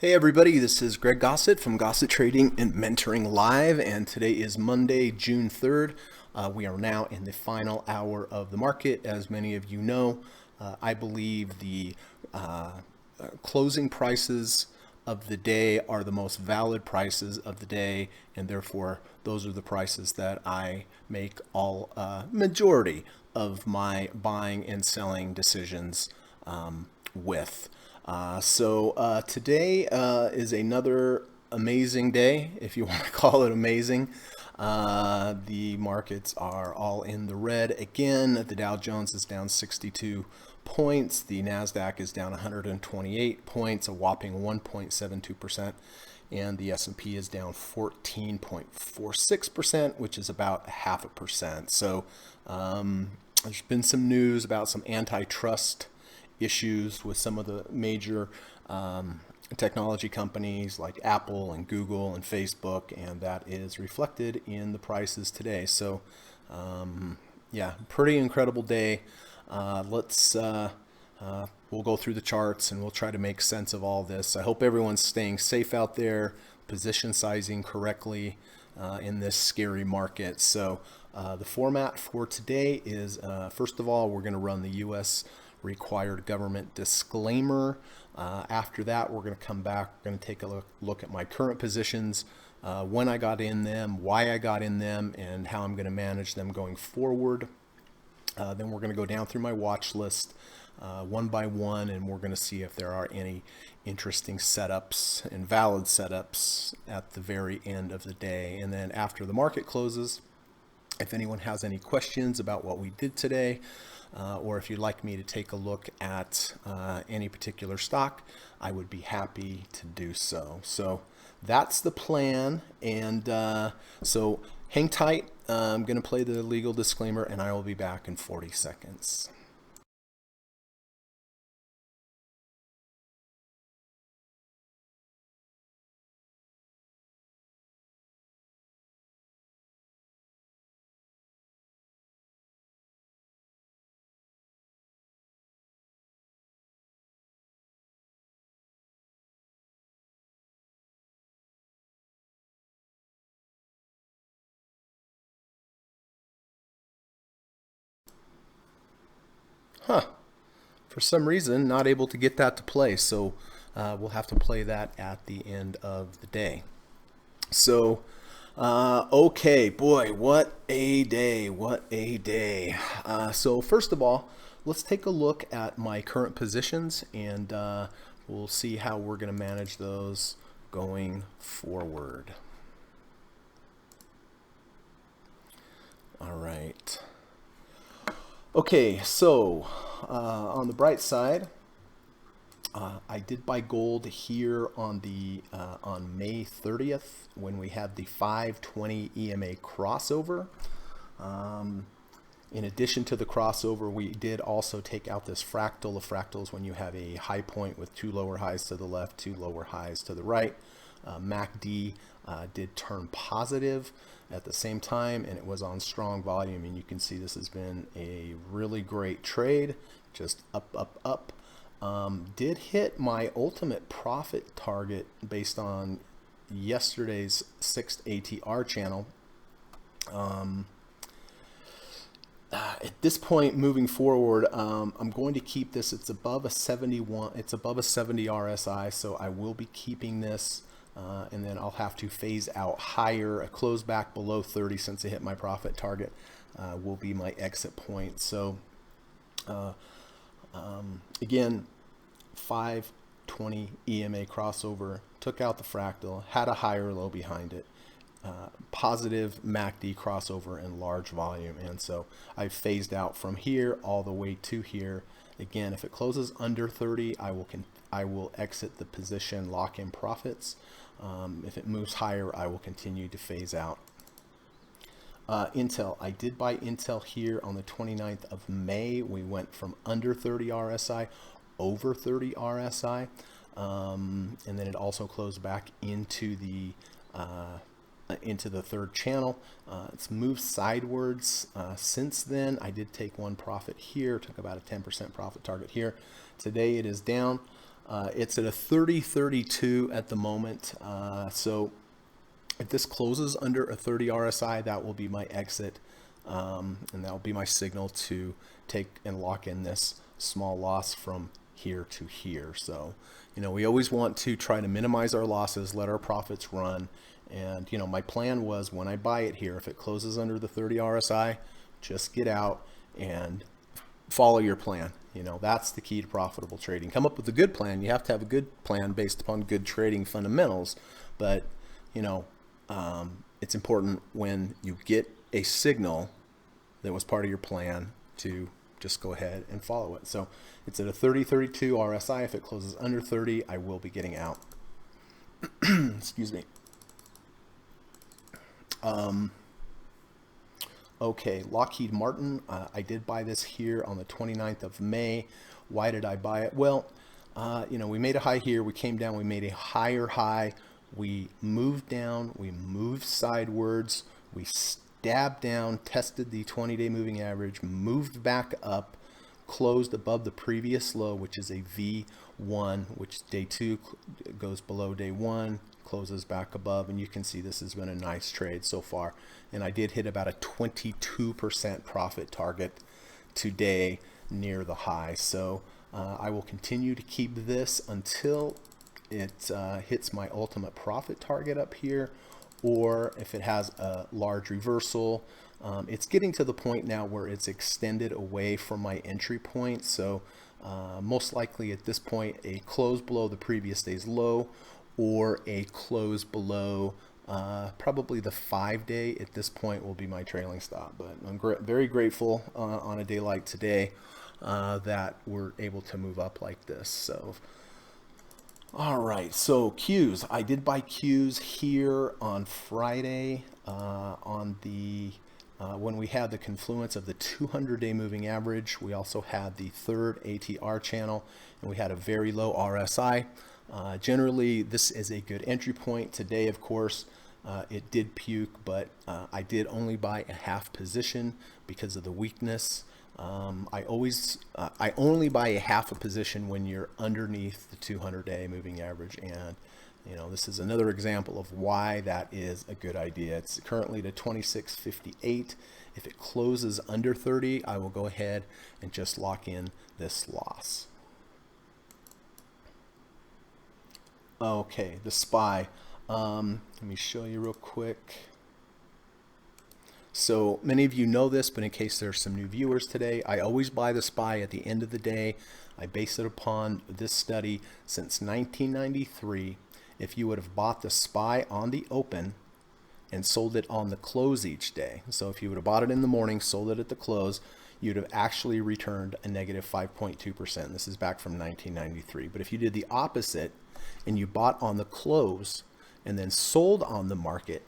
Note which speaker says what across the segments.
Speaker 1: Hey everybody, this is Greg Gossett from Gossett Trading and Mentoring Live, and today is Monday, June 3rd. We are now in the final hour of the market. As many of you know, I believe the closing prices of the day are the most valid prices of the day, and therefore those are the prices that I make all majority of my buying and selling decisions with. Today is another amazing day, if you want to call it amazing. The markets are all in the red again. The Dow Jones is down 62 points. The NASDAQ is down 128 points, a whopping 1.72%. And the S&P is down 14.46%, which is about 0.5%. There's been some news about some antitrust issues with some of the major technology companies like Apple and Google and Facebook, and that is reflected in the prices today. Yeah, pretty incredible day. We'll go through the charts and we'll try to make sense of all this. I hope everyone's staying safe out there, position sizing correctly in this scary market. The format for today is, first of all, we're going to run the U.S. required government disclaimer. After that, we're going to come back. We're going to take a look at my current positions, when I got in them, why I got in them, and how I'm going to manage them going forward. Then we're going to go down through my watch list one by one, and we're going to see if there are any interesting setups and valid setups at the very end of the day. And then after the market closes, if anyone has any questions about what we did today, or if you'd like me to take a look at any particular stock, I would be happy to do so. So that's the plan. And so hang tight. I'm going to play the legal disclaimer, and I will be back in 40 seconds. Huh. For some reason, not able to get that to play. So we'll have to play that at the end of the day. Okay, boy, what a day, what a day. So first of all, let's take a look at my current positions, and we'll see how we're going to manage those going forward. All right. Okay, so on the bright side, I did buy gold here on May 30th when we had the 520 EMA crossover. In addition to the crossover, we did also take out this fractal. A fractal is when you have a high point with two lower highs to the left, two lower highs to the right. MACD did turn positive at the same time, and it was on strong volume, and you can see this has been a really great trade, just up, up, up. Did hit my ultimate profit target based on yesterday's 6th ATR channel. At this point, moving forward, I'm going to keep this. It's above a 71. It's above a 70 RSI, so I will be keeping this. And then I'll have to phase out higher. A close back below 30 since I hit my profit target will be my exit point. So again, 520 EMA crossover, took out the fractal, had a higher low behind it. Positive MACD crossover in large volume, and so I've phased out from here all the way to here. Again, if it closes under 30, I will exit the position, lock in profits. If it moves higher, I will continue to phase out. Intel, I did buy Intel here on the 29th of May. We went from under 30 RSI over 30 RSI, and then it also closed back into the third channel. It's moved sidewards since then. I did take one profit here, took about a 10% profit target here. Today it is down. It's at a 30.32 at the moment. So if this closes under a 30 RSI, that will be my exit. And that will be my signal to take and lock in this small loss from here to here. So, we always want to try to minimize our losses, let our profits run. And, my plan was when I buy it here, if it closes under the 30 RSI, just get out and follow your plan. That's the key to profitable trading. Come up with a good plan. You have to have a good plan based upon good trading fundamentals. But, it's important when you get a signal that was part of your plan to just go ahead and follow it. So it's at a 30.32 RSI. If it closes under 30, I will be getting out. Excuse me. Okay, Lockheed Martin. I did buy this here on the 29th of May. Why did I buy it? Well, we made a high here. We came down. We made a higher high. We moved down. We moved sidewards. We dabbed down, tested the 20-day moving average, moved back up, closed above the previous low, which is a V1, which day 2 goes below day 1, closes back above, and you can see this has been a nice trade so far. And I did hit about a 22% profit target today near the high. So I will continue to keep this until it hits my ultimate profit target up here, or if it has a large reversal. It's getting to the point now where it's extended away from my entry point. So most likely at this point, a close below the previous day's low, or a close below probably the 5-day at this point will be my trailing stop. But I'm very grateful on a day like today that we're able to move up like this. So all right, so Qs. I did buy Qs here on Friday on the when we had the confluence of the 200-day moving average. We also had the third ATR channel, and we had a very low RSI. Generally, this is a good entry point. Today, of course, it did puke, but I did only buy a half position because of the weakness. I only buy a half a position when you're underneath the 200-day moving average, and this is another example of why that is a good idea. It's currently to 26.58. If it closes under 30, I will go ahead and just lock in this loss. Okay, the SPY. Let me show you real quick. So many of you know this, but in case there's some new viewers today, I always buy the SPY at the end of the day. I base it upon this study since 1993. If you would have bought the SPY on the open and sold it on the close each day, so if you would have bought it in the morning, sold it at the close, you'd have actually returned a negative 5.2%. This is back from 1993. But if you did the opposite and you bought on the close and then sold on the market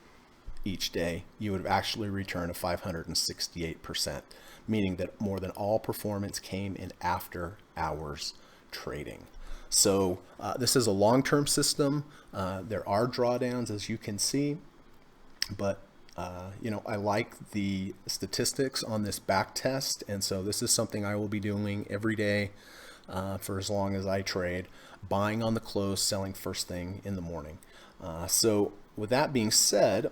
Speaker 1: each day, you would have actually returned a 568%, meaning that more than all performance came in after hours trading. So this is a long-term system. There are drawdowns, as you can see, but I like the statistics on this back test, and so this is something I will be doing every day for as long as I trade, buying on the close, selling first thing in the morning. So with that being said,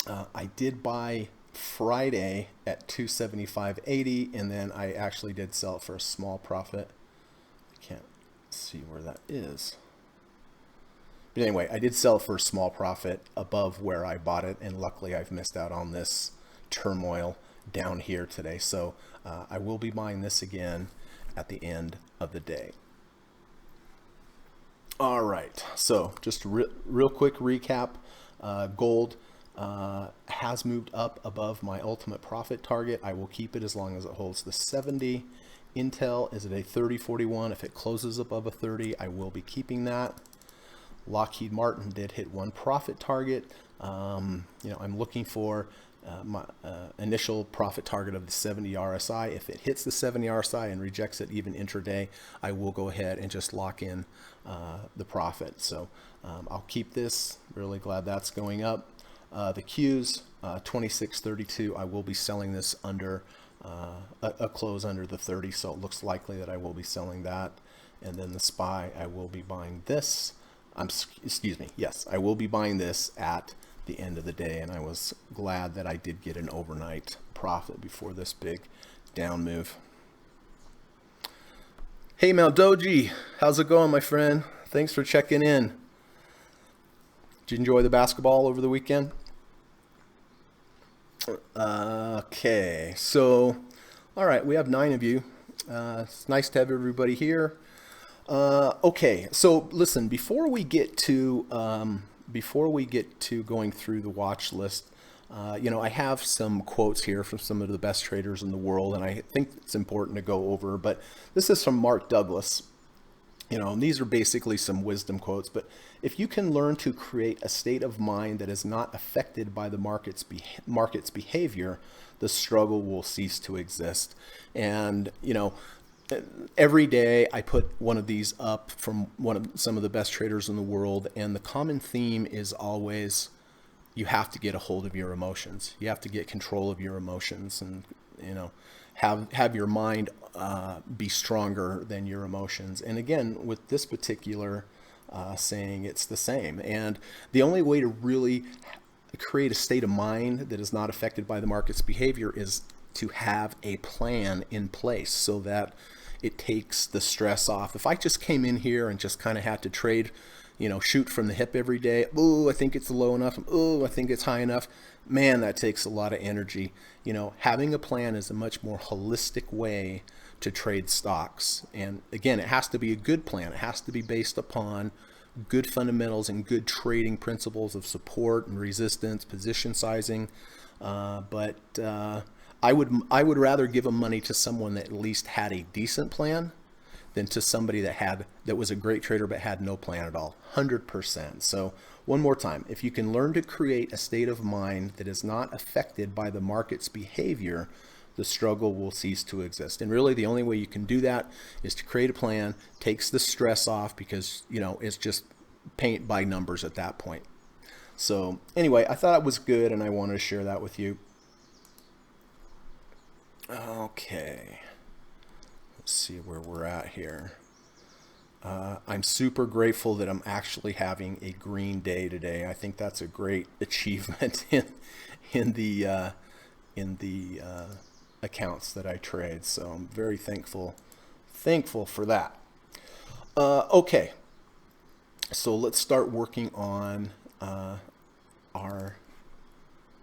Speaker 1: I did buy Friday at 275.80, and then I actually did sell it for a small profit. I can't see where that is. But anyway, I did sell it for a small profit above where I bought it, and luckily I've missed out on this turmoil down here today. So I will be buying this again at the end of the day. All right, so just a real quick recap. Gold has moved up above my ultimate profit target. I will keep it as long as it holds the 70. Intel is at a 30.41. If it closes above a 30, I will be keeping that. Lockheed Martin did hit one profit target. I'm looking for my initial profit target of the 70 RSI. If it hits the 70 RSI and rejects it even intraday, I will go ahead and just lock in the profit. So I'll keep this. Really glad that's going up. The Qs, 26.32. I will be selling this under a close under the 30, so it looks likely that I will be selling that. and then the SPY, I will be buying this. Excuse me. Yes, I will be buying this at the end of the day, and I was glad that I did get an overnight profit before this big down move. Hey, Mount Doji, how's it going, my friend? Thanks for checking in. Did you enjoy the basketball over the weekend? Okay, so, all right, we have 9 of you. It's nice to have everybody here. Okay, so listen, before we get to going through the watch list, I have some quotes here from some of the best traders in the world, and I think it's important to go over. But this is from Mark Douglas. And these are basically some wisdom quotes. But if you can learn to create a state of mind that is not affected by the market's behavior, the struggle will cease to exist. And every day I put one of these up from some of the best traders in the world, and the common theme is always you have to get a hold of your emotions. You have to get control of your emotions, and have your mind be stronger than your emotions. And again, with this particular saying, it's the same. And the only way to really create a state of mind that is not affected by the market's behavior is to have a plan in place so that it takes the stress off. If I just came in here and just kind of had to trade, shoot from the hip every day, oh, I think it's low enough, oh, I think it's high enough, man, that takes a lot of energy. Having a plan is a much more holistic way to trade stocks. And again, it has to be a good plan. It has to be based upon good fundamentals and good trading principles of support and resistance, position sizing. But I would rather give money to someone that at least had a decent plan than to somebody that was a great trader but had no plan at all. 100%. So one more time, if you can learn to create a state of mind that is not affected by the market's behavior, the struggle will cease to exist. And really the only way you can do that is to create a plan, takes the stress off, because it's just paint by numbers at that point. So anyway, I thought it was good and I wanted to share that with you. Okay, let's see where we're at here. I'm super grateful that I'm actually having a green day today. I think that's a great achievement in the accounts that I trade. So I'm very thankful for that. Okay, so let's start working on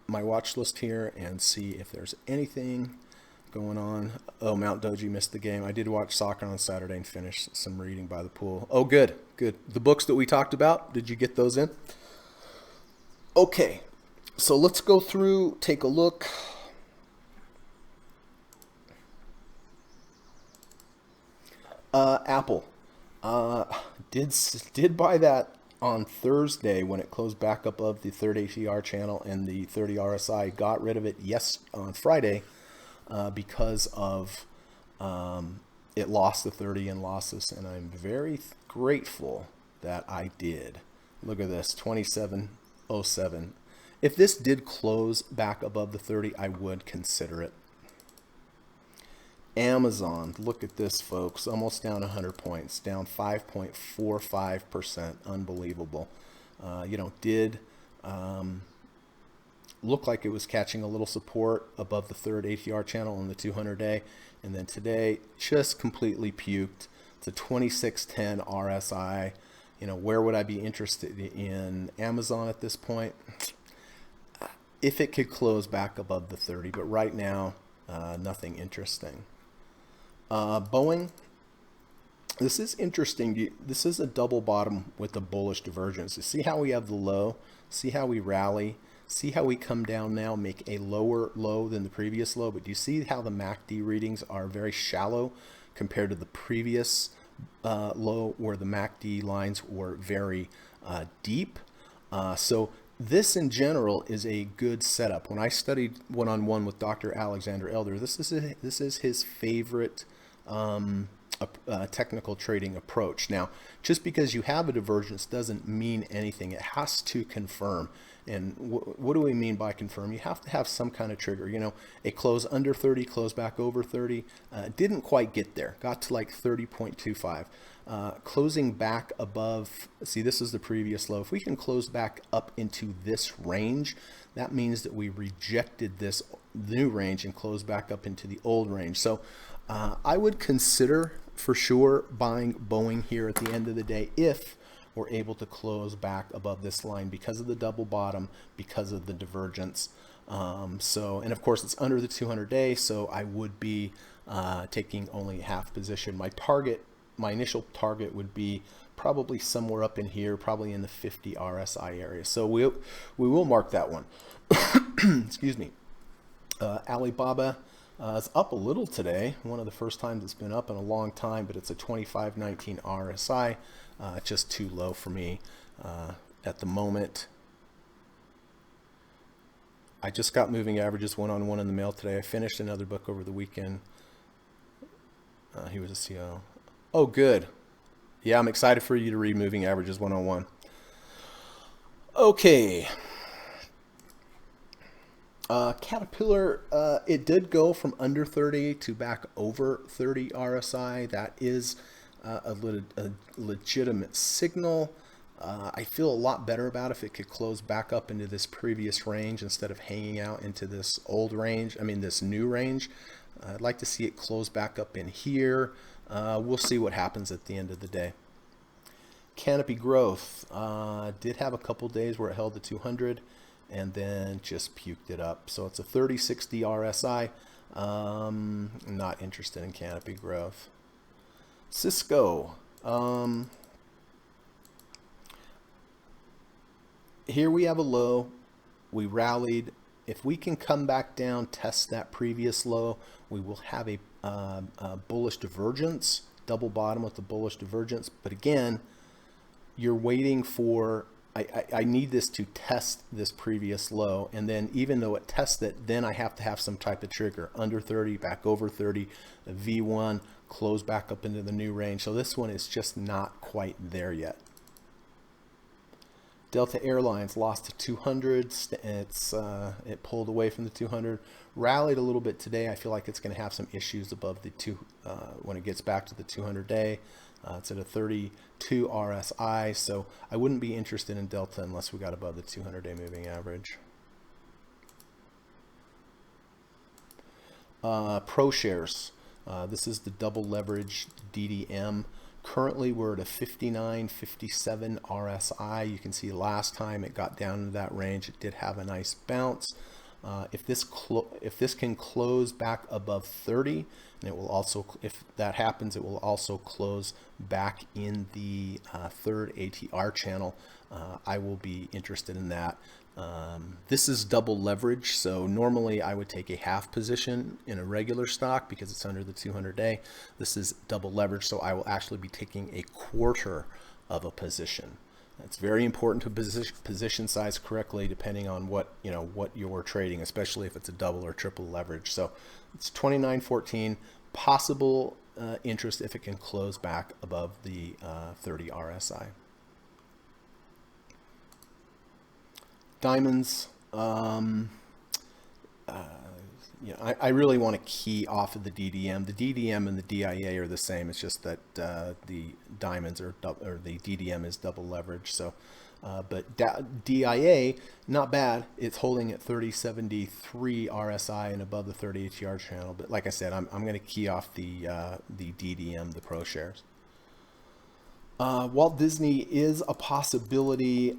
Speaker 1: my watch list here and see if there's anything going on. Oh, Mount Doji missed the game. I did watch soccer on Saturday and finish some reading by the pool. Oh, good. The books that we talked about, did you get those in? Okay, so let's go through, take a look. Apple did buy that on Thursday when it closed back above the 3rd ATR channel and the 30 RSI. Got rid of it on Friday. Because of it lost the 30 in losses, and I'm very grateful that I did. Look at this, 27.07. If this did close back above the 30, I would consider it. Amazon, look at this, folks, almost down 100 points, down 5.45%. Unbelievable. Did looked like it was catching a little support above the 3rd ATR channel on the 200-day, and then today just completely puked. It's a 2610 RSI. Where would I be interested in Amazon at this point? If it could close back above the 30, but right now, nothing interesting. Boeing, this is interesting. This is a double bottom with a bullish divergence. You see how we have the low, see how we rally, see how we come down now, make a lower low than the previous low, but do you see how the MACD readings are very shallow compared to the previous low where the MACD lines were very deep? So this in general is a good setup. When I studied one-on-one with Dr. Alexander Elder, this is his favorite a technical trading approach. Now, just because you have a divergence doesn't mean anything. It has to confirm. And what do we mean by confirm? You have to have some kind of trigger. You know, a close under 30, close back over 30. Didn't quite get there. Got to like 30.25. Closing back above, see, this is the previous low. If we can close back up into this range, that means that we rejected this new range and closed back up into the old range. So I would consider for sure buying Boeing here at the end of the day if we're able to close back above this line because of the double bottom, because of the divergence. And of course it's under the 200-day, so I would be taking only half position. My initial target would be probably somewhere up in here, probably in the 50 RSI area. So we will mark that one. Excuse me. Alibaba is up a little today. One of the first times it's been up in a long time, but it's a 25.19 RSI. Just too low for me at the moment. I just got moving averages one-on-one in the mail today. I finished another book over the weekend. He was a CEO. Oh, good. Yeah, I'm excited for you to read Moving Averages 101. Okay. Caterpillar, it did go from under 30 to back over 30 RSI. That is a legitimate signal. I feel a lot better about if it could close back up into this previous range instead of hanging out into this old range. I mean, this new range. I'd like to see it close back up in here. We'll see what happens at the end of the day. Canopy Growth did have a couple days where it held the 200 and then just puked it up. So it's a 3060 RSI. Not interested in Canopy Growth. Cisco. Here we have a low. We rallied. If we can come back down, test that previous low, we will have a bullish divergence, double bottom with the bullish divergence. But again, you're waiting for, I need this to test this previous low. And then even though it tests it, then I have to have some type of trigger. Under 30, back over 30, the V1, close back up into the new range. So this one is just not quite there yet. Delta Airlines lost to 200. It pulled away from the 200, rallied a little bit today. I feel like it's going to have some issues above the when it gets back to the 200-day. It's at a 32 RSI, so I wouldn't be interested in Delta unless we got above the 200-day moving average. Pro shares. This is the double leverage DDM. Currently, we're at a 59, 57 RSI. You can see last time it got down into that range, it did have a nice bounce. If this can close back above 30, and it will also, if that happens, it will also close back in the third ATR channel. I will be interested in that. This is double leverage, so normally I would take a half position in a regular stock because it's under the 200-day. This is double leverage, so I will actually be taking a quarter of a position. It's very important to position size correctly depending on what you're trading, especially if it's a double or triple leverage. So it's 29.14, possible interest if it can close back above the 30 RSI. Diamonds, I really want to key off of the DDM. The DDM and the DIA are the same. It's just that the diamonds or the DDM is double leverage. So, but DIA, not bad. It's holding at 3073 RSI and above the 30 ATR channel. But like I said, I'm going to key off the DDM, the pro shares. Walt Disney is a possibility.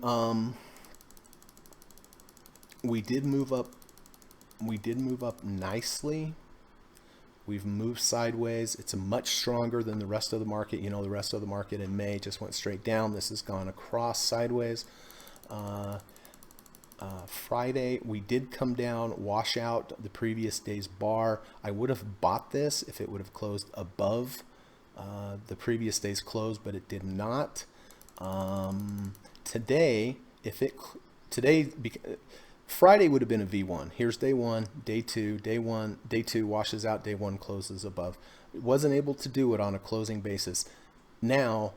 Speaker 1: We did move up nicely. We've moved sideways. It's much stronger than the rest of the market. You know, the rest of the market in May just went straight down. This has gone across sideways. Friday, we did come down, wash out the previous day's bar. I would have bought this if it would have closed above the previous day's close, but it did not. Friday would have been a V1. Here's day one, day two washes out, day one closes above. wasn't able to do it on a closing basis. Now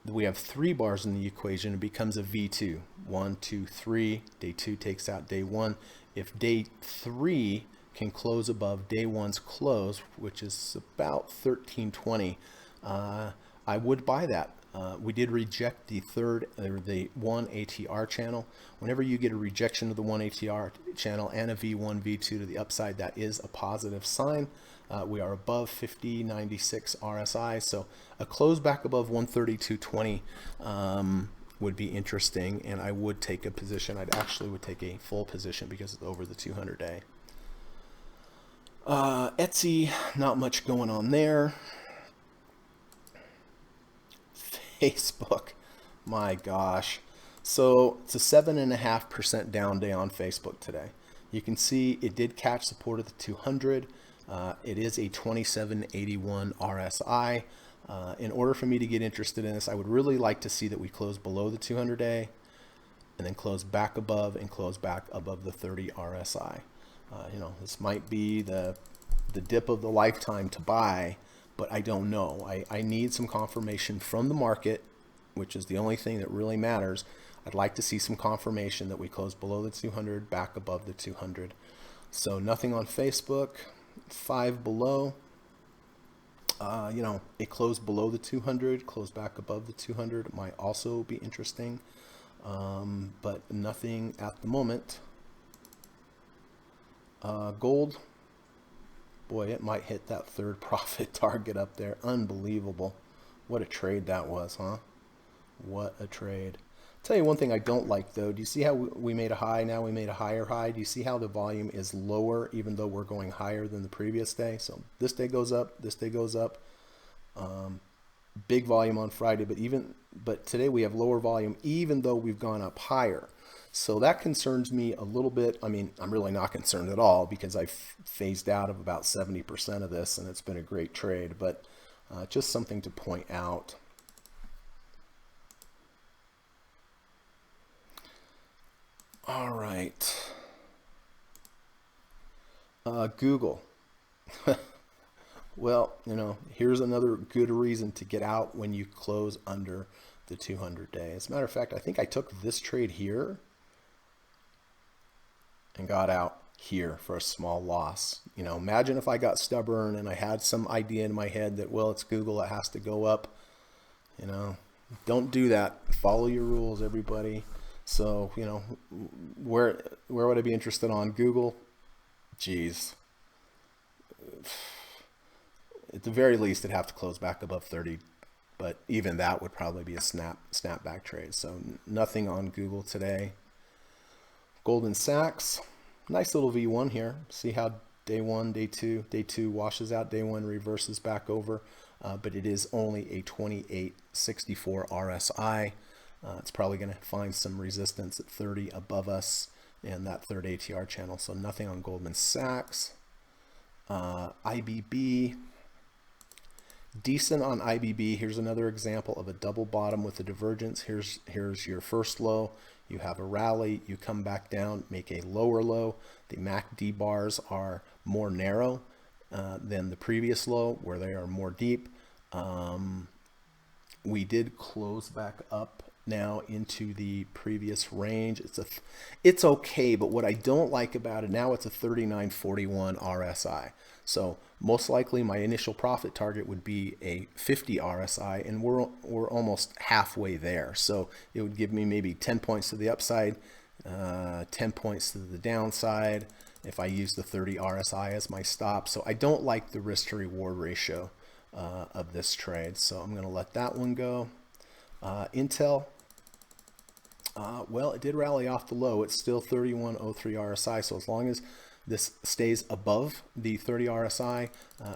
Speaker 1: we have 3 bars in the equation. It becomes a V2. 1, 2, 3. Day 2 takes out day 1. If day 3 can close above day 1's close, which is about 1320, I would buy that. We did reject the the 1 ATR channel. Whenever you get a rejection of the 1 ATR channel and a V1, V2 to the upside, that is a positive sign. We are above 50.96 RSI, so a close back above 132.20 would be interesting, and I would take a position. I'd actually would take a full position because it's over the 200-day. Etsy, not much going on there. Facebook, my gosh. So it's a 7.5% down day on Facebook today. You can see it did catch support of the 200. It is a 2781 RSI. In order for me to get interested in this, I would really like to see that we close below the 200-day and then close back above and close back above the 30 RSI. This might be the dip of the lifetime to buy, but I don't know. I need some confirmation from the market, which is the only thing that really matters. I'd like to see some confirmation that we close below the 200, back above the 200. So nothing on Facebook. 5 below. It closed below the 200, closed back above the 200. It might also be interesting, but nothing at the moment. Gold, boy, it might hit that third profit target up there. Unbelievable. What a trade that was, huh? What a trade. Tell you one thing I don't like though. Do you see how we made a high? Now we made a higher high. Do you see how the volume is lower even though we're going higher than the previous day? So this day goes up, this day goes up. Big volume on Friday, but today we have lower volume even though we've gone up higher. So that concerns me a little bit. I mean, I'm really not concerned at all because I've phased out of about 70% of this and it's been a great trade, but just something to point out. All right. Google. Well, here's another good reason to get out when you close under the 200-day. As a matter of fact, I think I took this trade here and got out here for a small loss. Imagine if I got stubborn and I had some idea in my head that, well, it's Google, it has to go up. Don't do that. Follow your rules, everybody. So, where would I be interested on? Google? Geez. At the very least, it'd have to close back above 30, but even that would probably be a snapback trade. So nothing on Google today. Goldman Sachs, nice little V1 here. See how day 1, day 2 washes out, day 1 reverses back over, but it is only a 2864 RSI. It's probably going to find some resistance at 30 above us and that third ATR channel. So nothing on Goldman Sachs. IBB, decent on IBB. Here's another example of a double bottom with a divergence. Here's your first low. You have a rally, you come back down, make a lower low. The MACD bars are more narrow than the previous low where they are more deep. We did close back up now into the previous range. It's okay, but what I don't like about it now, it's a 39.41 RSI. So most likely my initial profit target would be a 50 RSI, and we're almost halfway there. So it would give me maybe 10 points to the upside, 10 points to the downside if I use the 30 RSI as my stop. So I don't like the risk to reward ratio of this trade. So I'm going to let that one go. Intel, well, it did rally off the low. It's still 31.03 RSI. So as long as this stays above the 30 RSI,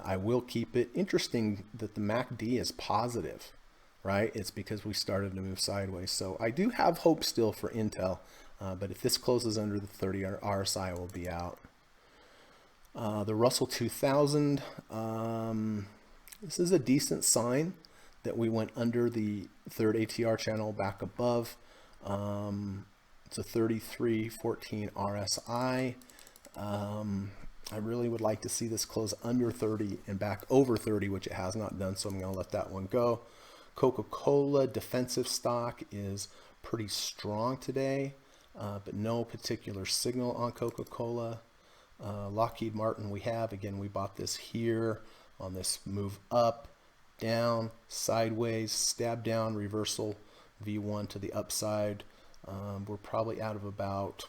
Speaker 1: I will keep it. Interesting that the MACD is positive, right? It's because we started to move sideways. So I do have hope still for Intel, but if this closes under the 30 RSI, I will be out. The Russell 2000, this is a decent sign that we went under the third ATR channel back above. It's a 33.14 RSI. I really would like to see this close under 30 and back over 30, which it has not done, so I'm going to let that one go. Coca-Cola defensive stock is pretty strong today, but no particular signal on Coca-Cola. Lockheed Martin we have, again, we bought this here on this move up, down, sideways, stab down, reversal, V1 to the upside. We're probably out of about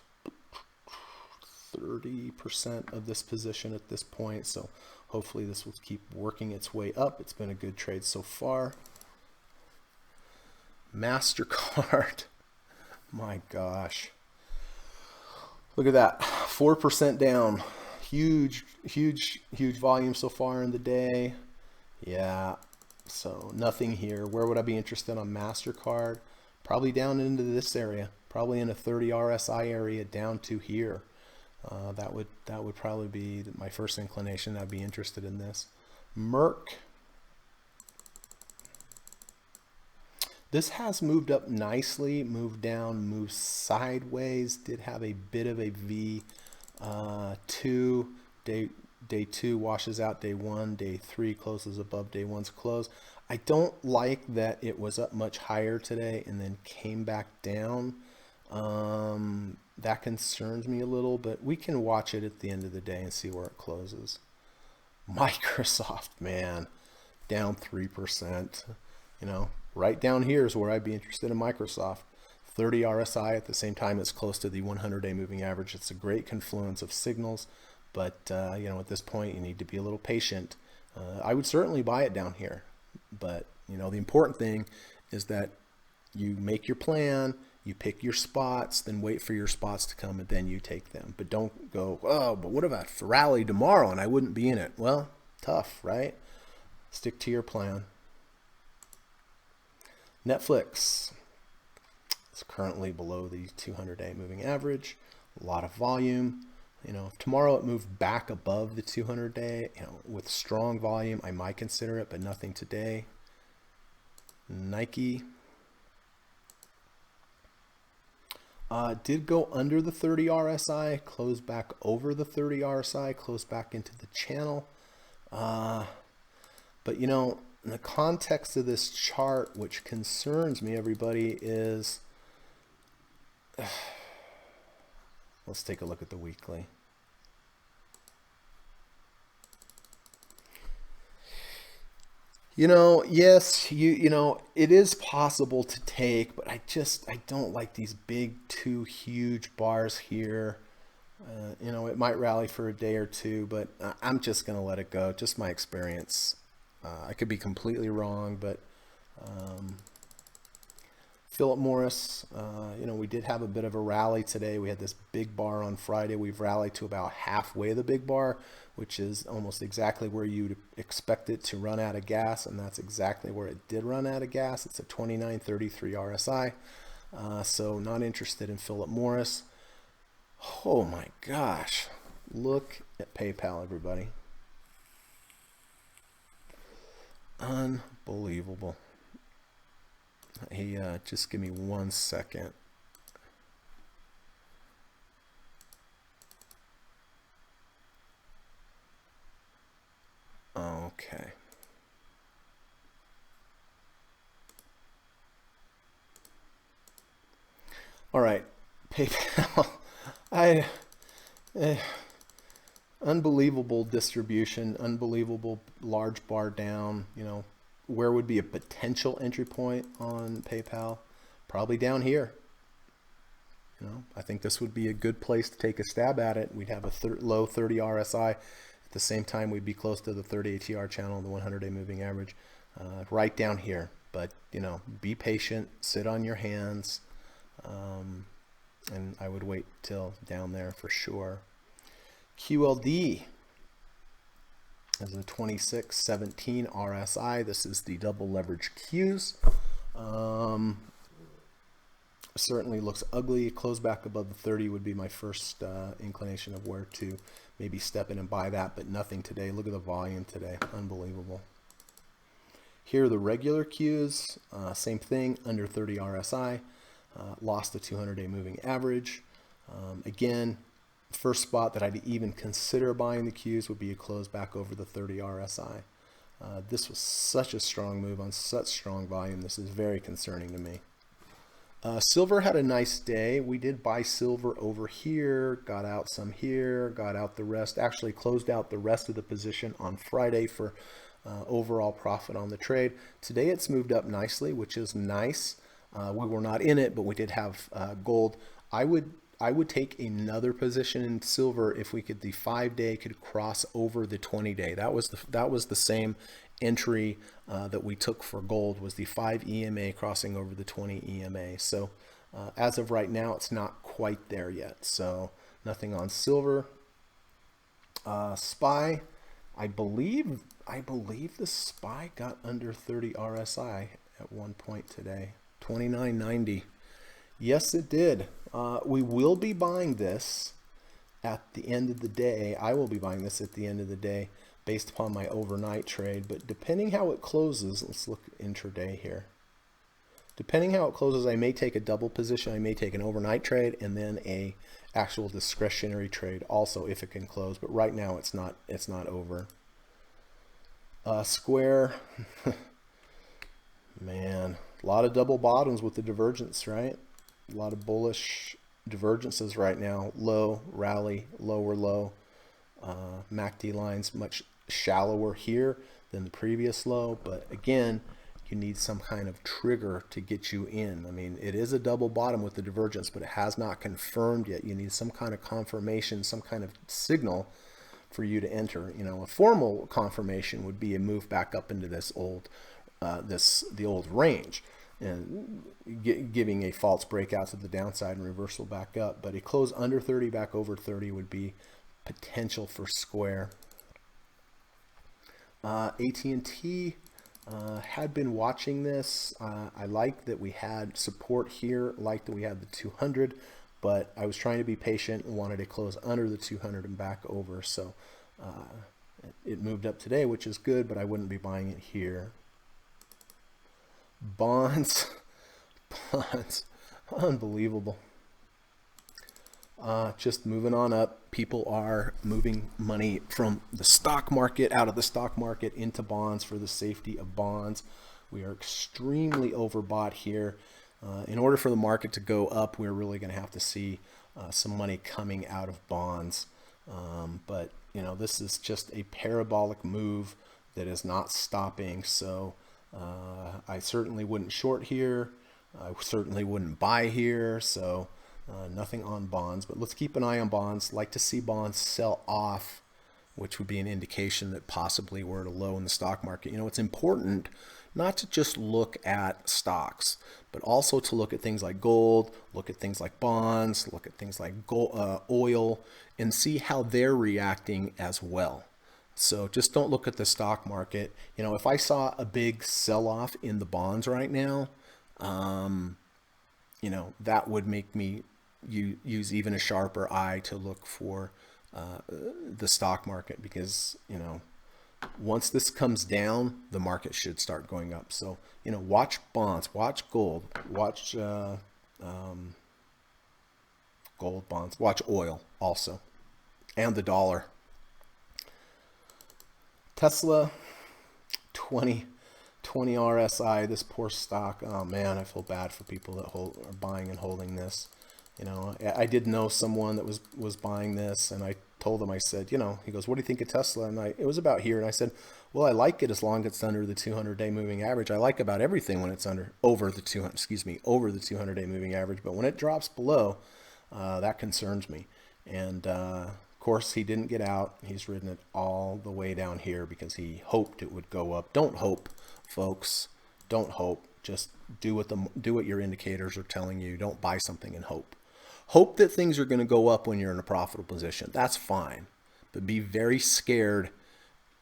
Speaker 1: 30% of this position at this point, so hopefully this will keep working its way up. It's been a good trade so far. MasterCard, my gosh, look at that, 4% down. Huge volume so far in the day. Yeah, so nothing here. Where would I be interested on MasterCard? Probably down into this area, probably in a 30 RSI area down to here. That would probably be my first inclination. I'd be interested in this. Merck. This has moved up nicely, moved down, moved sideways. Did have a bit of a V2. Day 2 washes out day 1. Day 3 closes above day 1's close. I don't like that it was up much higher today and then came back down. That concerns me a little, but we can watch it at the end of the day and see where it closes. Microsoft, man, down 3%. You know, right down here is where I'd be interested in Microsoft. 30 RSI at the same time it's close to the 100-day moving average. It's a great confluence of signals, but you know, at this point you need to be a little patient. I would certainly buy it down here, but you know, the important thing is that you make your plan, you pick your spots, then wait for your spots to come and then you take them. But don't go, oh, but what about a rally tomorrow and I wouldn't be in it? Well, tough, right? Stick to your plan. Netflix is currently below the 200-day moving average. A lot of volume. You know, if tomorrow it moved back above the 200-day, you know, with strong volume, I might consider it, but nothing today. Nike did go under the 30 RSI, closed back over the 30 RSI, closed back into the channel. But you know, in the context of this chart, which concerns me, everybody, is let's take a look at the weekly. You know, yes, you know, it is possible to take, but I don't like these big, two huge bars here. You know, it might rally for a day or two, but I'm just going to let it go. Just my experience. I could be completely wrong, but Philip Morris, you know, we did have a bit of a rally today. We had this big bar on Friday. We've rallied to about halfway the big bar, which is almost exactly where you'd expect it to run out of gas, and that's exactly where it did run out of gas. It's a 29.33 RSI, so not interested in Philip Morris. Oh my gosh, look at PayPal, everybody. Unbelievable. Hey, just give me 1 second. Okay. All right, PayPal. Unbelievable distribution, unbelievable large bar down. You know, where would be a potential entry point on PayPal? Probably down here. You know, I think this would be a good place to take a stab at it. We'd have a low 30 RSI. At the same time, we'd be close to the 30 ATR channel, the 100-day moving average, right down here. But, you know, be patient, sit on your hands, and I would wait till down there for sure. QLD is a 26.17 RSI. This is the double leverage Qs. Certainly looks ugly. Close back above the 30 would be my first inclination of where to maybe step in and buy that, but nothing today. Look at the volume today. Unbelievable. Here are the regular Qs. Same thing, under 30 RSI. Lost the 200-day moving average. Again, first spot that I'd even consider buying the Qs would be a close back over the 30 RSI. This was such a strong move on such strong volume. This is very concerning to me. Silver had a nice day. We did buy silver over here, got out some here, got out the rest, actually closed out the rest of the position on Friday for overall profit on the trade. Today it's moved up nicely, which is nice. We were not in it, but we did have gold. I would take another position in silver if we could, the 5-day could cross over the 20-day. That was the same entry that we took for gold, was the 5 EMA crossing over the 20 EMA. So as of right now, it's not quite there yet. So nothing on silver. SPY, I believe the SPY got under 30 RSI at one point today, 29.90. Yes, it did. We will be buying this at the end of the day. I will be buying this at the end of the day based upon my overnight trade. But depending how it closes, let's look intraday here. Depending how it closes, I may take a double position. I may take an overnight trade and then a actual discretionary trade also if it can close. But right now it's not over. Square, man, a lot of double bottoms with the divergence, right? A lot of bullish divergences right now. Low, rally, lower low. MACD lines much shallower here than the previous low, but again, you need some kind of trigger to get you in. I mean, it is a double bottom with the divergence, but it has not confirmed yet. You need some kind of confirmation, some kind of signal for you to enter. You know, a formal confirmation would be a move back up into this old, the old range, and giving a false breakout to the downside and reversal back up. But a close under 30 back over 30 would be potential for Square. AT&T had been watching this. I like that we had support here, like that we had the 200, but I was trying to be patient and wanted to close under the 200 and back over. So it moved up today, which is good, but I wouldn't be buying it here. Bonds, unbelievable. Just moving on up. People are moving money from the stock market, out of the stock market into bonds for the safety of bonds. We are extremely overbought here. In order for the market to go up, we're really going to have to see some money coming out of bonds. But you know, this is just a parabolic move that is not stopping. So I certainly wouldn't short here. I certainly wouldn't buy here. So nothing on bonds, but let's keep an eye on bonds. Like to see bonds sell off, which would be an indication that possibly we're at a low in the stock market. You know, it's important not to just look at stocks, but also to look at things like gold, look at things like bonds, look at things like oil, and see how they're reacting as well. So just don't look at the stock market. You know, if I saw a big sell-off in the bonds right now, you know, that would make me use even a sharper eye to look for the stock market, because, you know, once this comes down, the market should start going up. So, you know, watch bonds, watch gold, watch gold, bonds, watch oil also, and the dollar. Tesla, 20 RSI, this poor stock. Oh man, I feel bad for people that are buying and holding this. You know, I did know someone that was buying this, and I told him, I said, you know, he goes, what do you think of Tesla? And it was about here, and I said, well, I like it as long as it's under the 200-day moving average. I like about everything when it's over the 200-day moving average, but when it drops below, that concerns me. And of course, he didn't get out. He's ridden it all the way down here because he hoped it would go up. Don't hope, folks. Don't hope. Just do what your indicators are telling you. Don't buy something and hope. Hope that things are going to go up when you're in a profitable position. That's fine. But be very scared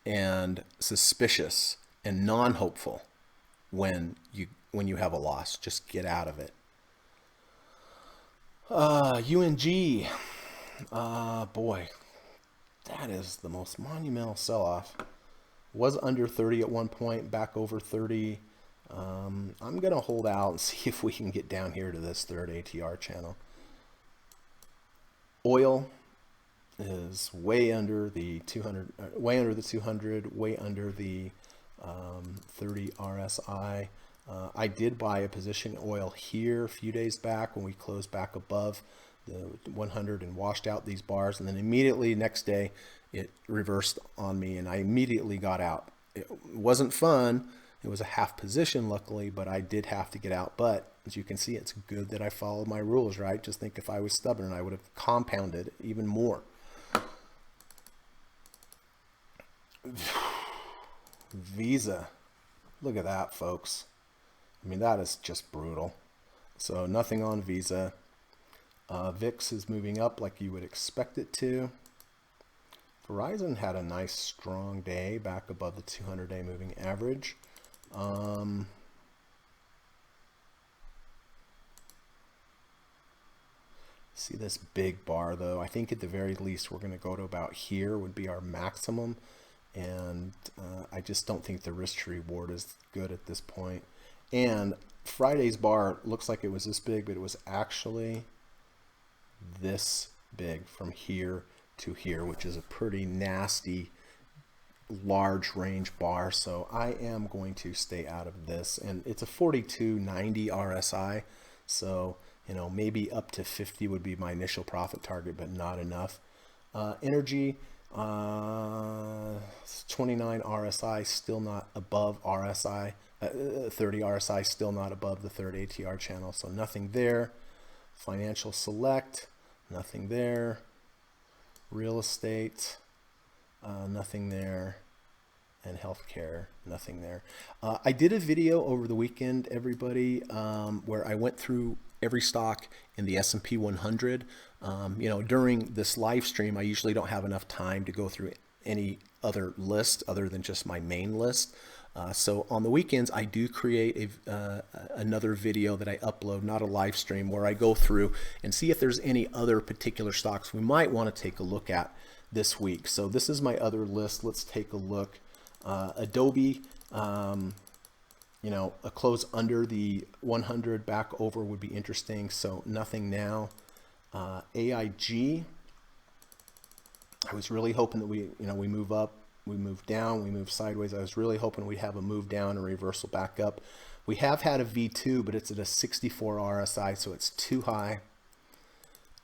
Speaker 1: and suspicious and non-hopeful when you have a loss. Just get out of it. UNG. Boy, that is the most monumental sell-off. Was under 30 at one point, back over 30. I'm going to hold out and see if we can get down here to this third ATR channel. Oil, is way under the 200, way under the 200, way under the 30 RSI. I did buy a position oil here a few days back when we closed back above the 100 and washed out these bars, and then immediately next day it reversed on me and I immediately got out. It wasn't fun. It was a half position luckily, but I did have to get out. But as you can see, it's good that I followed my rules, right? Just think if I was stubborn, I would have compounded even more. Visa, look at that, folks. I mean, that is just brutal. So nothing on Visa. VIX is moving up like you would expect it to. Verizon had a nice strong day back above the 200-day moving average. See this big bar though. I think at the very least we're going to go to about here would be our maximum, and I just don't think the risk to reward is good at this point. And Friday's bar looks like it was this big, but it was actually this big from here to here, which is a pretty nasty large range bar. So I am going to stay out of this, and it's a 42.90 RSI, so you know, maybe up to 50 would be my initial profit target, but not enough. Energy, 29 RSI, still not above RSI. 30 RSI, still not above the third ATR channel, so nothing there. Financial select, nothing there. Real estate, nothing there. And healthcare, nothing there. I did a video over the weekend, everybody, where I went through every stock in the S&P 100. You know, during this live stream, I usually don't have enough time to go through any other list other than just my main list. So on the weekends, I do create another video that I upload, not a live stream, where I go through and see if there's any other particular stocks we might want to take a look at this week. So this is my other list. Let's take a look. Adobe, you know, a close under the 100 back over would be interesting. So nothing now. AIG, I was really hoping that we move up, we move down, we move sideways. I was really hoping we'd have a move down and reversal back up. We have had a V2, but it's at a 64 RSI, so it's too high.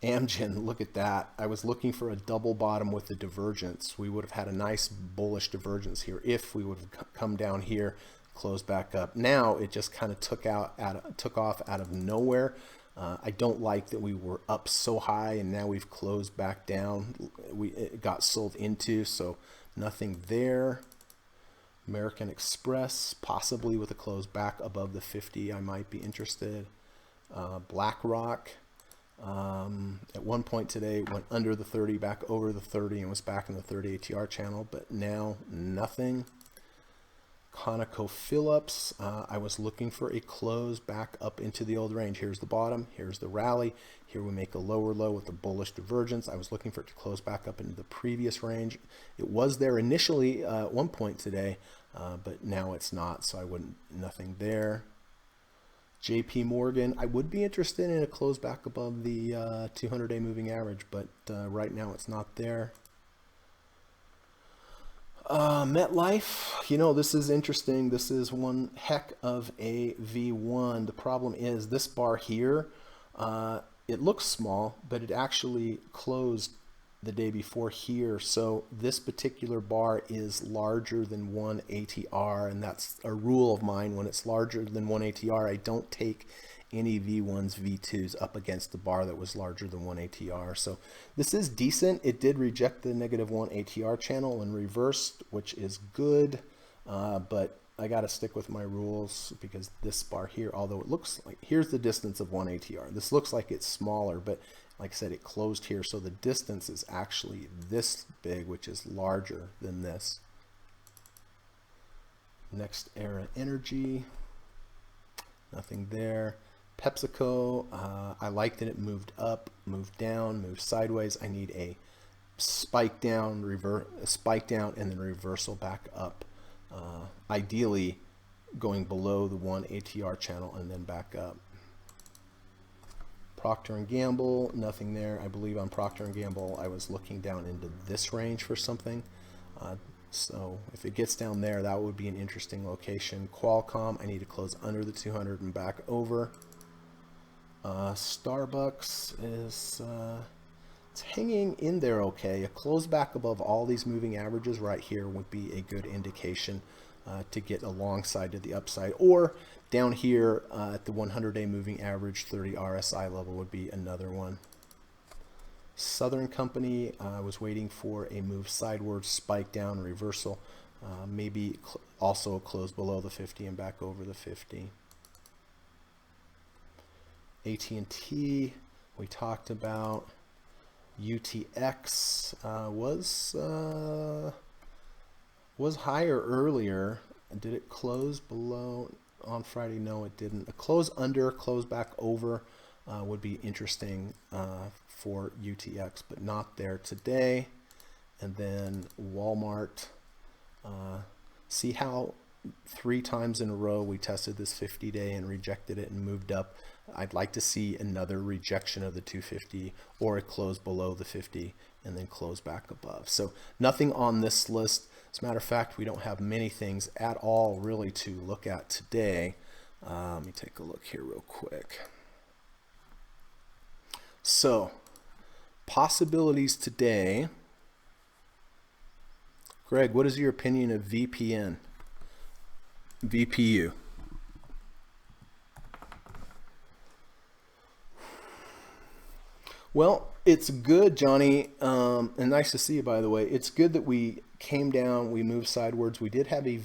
Speaker 1: Amgen, look at that. I was looking for a double bottom with a divergence. We would have had a nice bullish divergence here if we would have come down here, closed back up. Now it just kind of took off out of nowhere. I don't like that we were up so high and now we've closed back down. It got sold into, so nothing there. American Express, possibly with a close back above the 50, I might be interested. BlackRock, at one point today went under the 30, back over the 30, and was back in the 30 ATR channel, but now nothing. ConocoPhillips, I was looking for a close back up into the old range. Here's the bottom, here's the rally. Here we make a lower low with a bullish divergence. I was looking for it to close back up into the previous range. It was there initially at one point today, but now it's not, so I wouldn't, nothing there. JP Morgan, I would be interested in a close back above the 200-day moving average, but right now it's not there. MetLife, you know, this is interesting. This is one heck of a V1. The problem is this bar here, it looks small, but it actually closed the day before here. So this particular bar is larger than 1 ATR, and that's a rule of mine. When it's larger than 1 ATR, I don't take any V1s, V2s up against the bar that was larger than 1 ATR. So this is decent. It did reject the -1 ATR channel and reversed, which is good, but I got to stick with my rules because this bar here, although it looks like, here's the distance of 1 ATR. This looks like it's smaller, but like I said, it closed here, so the distance is actually this big, which is larger than this. Next Era Energy, nothing there. PepsiCo, I like that it moved up, moved down, moved sideways. I need a spike down, and then reversal back up. Ideally going below the 1 ATR channel and then back up. Procter & Gamble, nothing there. I believe on Procter & Gamble, I was looking down into this range for something. So if it gets down there, that would be an interesting location. Qualcomm, I need to close under the 200 and back over. Starbucks is it's hanging in there okay. A close back above all these moving averages right here would be a good indication to get alongside to the upside, or down here at the 100-day moving average 30 RSI level would be another one. Southern Company, I was waiting for a move sideways, spike down, reversal, maybe also a close below the 50 and back over the 50. AT&T, we talked about. UTX was higher earlier. Did it close below on Friday? No, it didn't. A close under, close back over would be interesting for UTX, but not there today. And then Walmart, see how 3 times in a row we tested this 50-day and rejected it and moved up. I'd like to see another rejection of the 250 or a close below the 50 and then close back above. So nothing on this list. As a matter of fact, we don't have many things at all really to look at today. Let me take a look here real quick. So possibilities today. Greg, what is your opinion of VPN? VPU. Well, it's good, Johnny, and nice to see you, by the way. It's good that we came down, we moved sideways. We did have a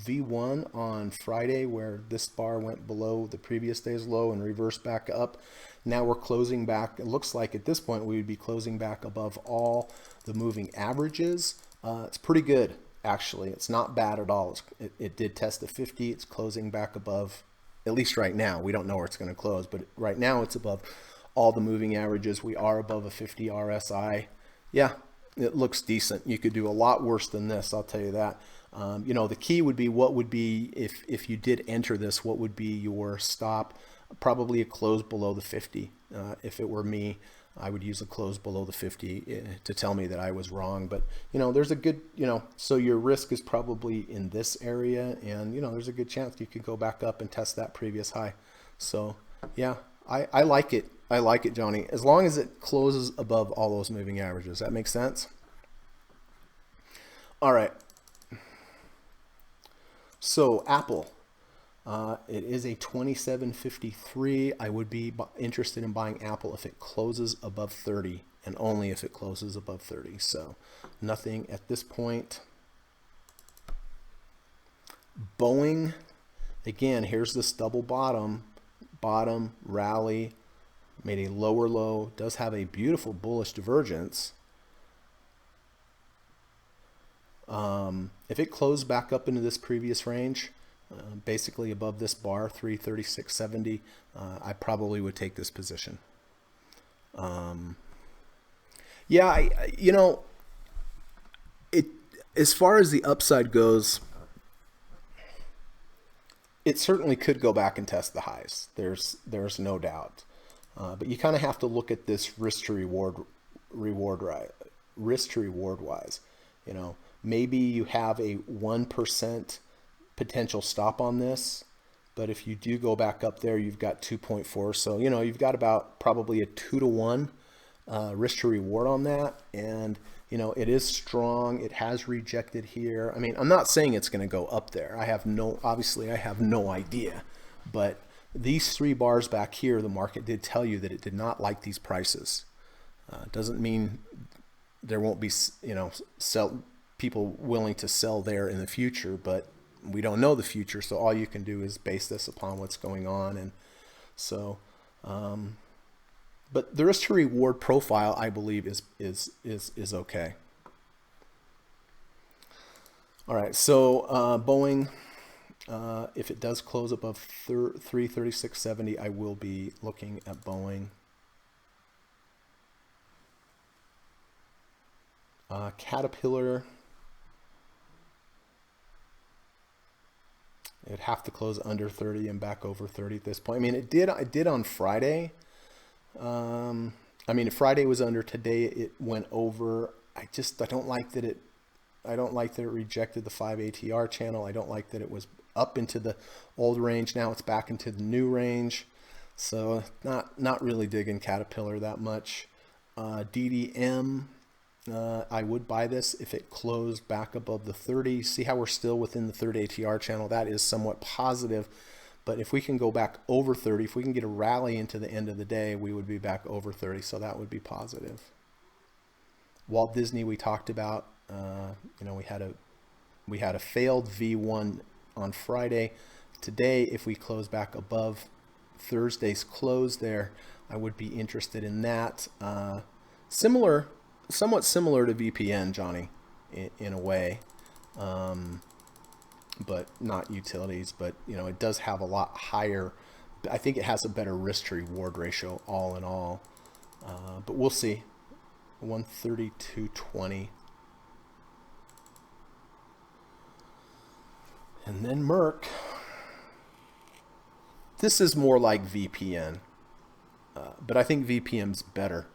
Speaker 1: V1 on Friday where this bar went below the previous day's low and reversed back up. Now we're closing back. It looks like at this point we would be closing back above all the moving averages. It's pretty good, actually. It's not bad at all. It did test the 50. It's closing back above, at least right now. We don't know where it's going to close, but right now it's above all the moving averages. We are above a 50 RSI. Yeah, it looks decent. You could do a lot worse than this, I'll tell you that. You know, the key would be, what would be, if you did enter this, what would be your stop? Probably a close below the 50. If it were me, I would use a close below the 50 to tell me that I was wrong. But, you know, there's a good, you know, so your risk is probably in this area, and, you know, there's a good chance you could go back up and test that previous high. So, yeah, I like it. I like it, Johnny, as long as it closes above all those moving averages. That makes sense? All right. So Apple, it is a 27.53. I would be interested in buying Apple if it closes above 30, and only if it closes above 30. So nothing at this point. Boeing, again, here's this double bottom rally, made a lower low, does have a beautiful bullish divergence. If it closed back up into this previous range, basically above this bar, 336.70, I probably would take this position. Yeah, you know, as far as the upside goes, it certainly could go back and test the highs. There's no doubt. But you kind of have to look at this risk to reward wise. You know, maybe you have a 1% potential stop on this, but if you do go back up there, you've got 2.4. So, you know, you've got about probably a 2-to-1 risk to reward on that. And, you know, it is strong. It has rejected here. I mean, I'm not saying it's going to go up there. Obviously I have no idea, but these 3 bars back here, the market did tell you that it did not like these prices. Doesn't mean there won't be, you know, people willing to sell there in the future, but we don't know the future. So all you can do is base this upon what's going on. And so, but the risk to reward profile, I believe, is okay. All right. So Boeing, if it does close above 336.70, I will be looking at Boeing. Caterpillar, it'd have to close under 30 and back over 30 at this point. I mean, it did on Friday, I mean, Friday was under. Today it went over. I don't like that it. I don't like that it rejected the 5 ATR channel. I don't like that it was up into the old range. Now it's back into the new range. So not really digging Caterpillar that much. DDM. I would buy this if it closed back above the 30. See how we're still within the third ATR channel? That is somewhat positive. But if we can go back over 30, if we can get a rally into the end of the day, we would be back over 30. So that would be positive. Walt Disney, we talked about. We had a failed V1 on Friday. Today, if we close back above Thursday's close there, I would be interested in that. Somewhat similar to VPN, Johnny, in a way, but not utilities. But it does have a lot higher. I think it has a better risk to reward ratio all in all. But we'll see. 132.20. And then Merck. This is more like VPN, but I think VPN's better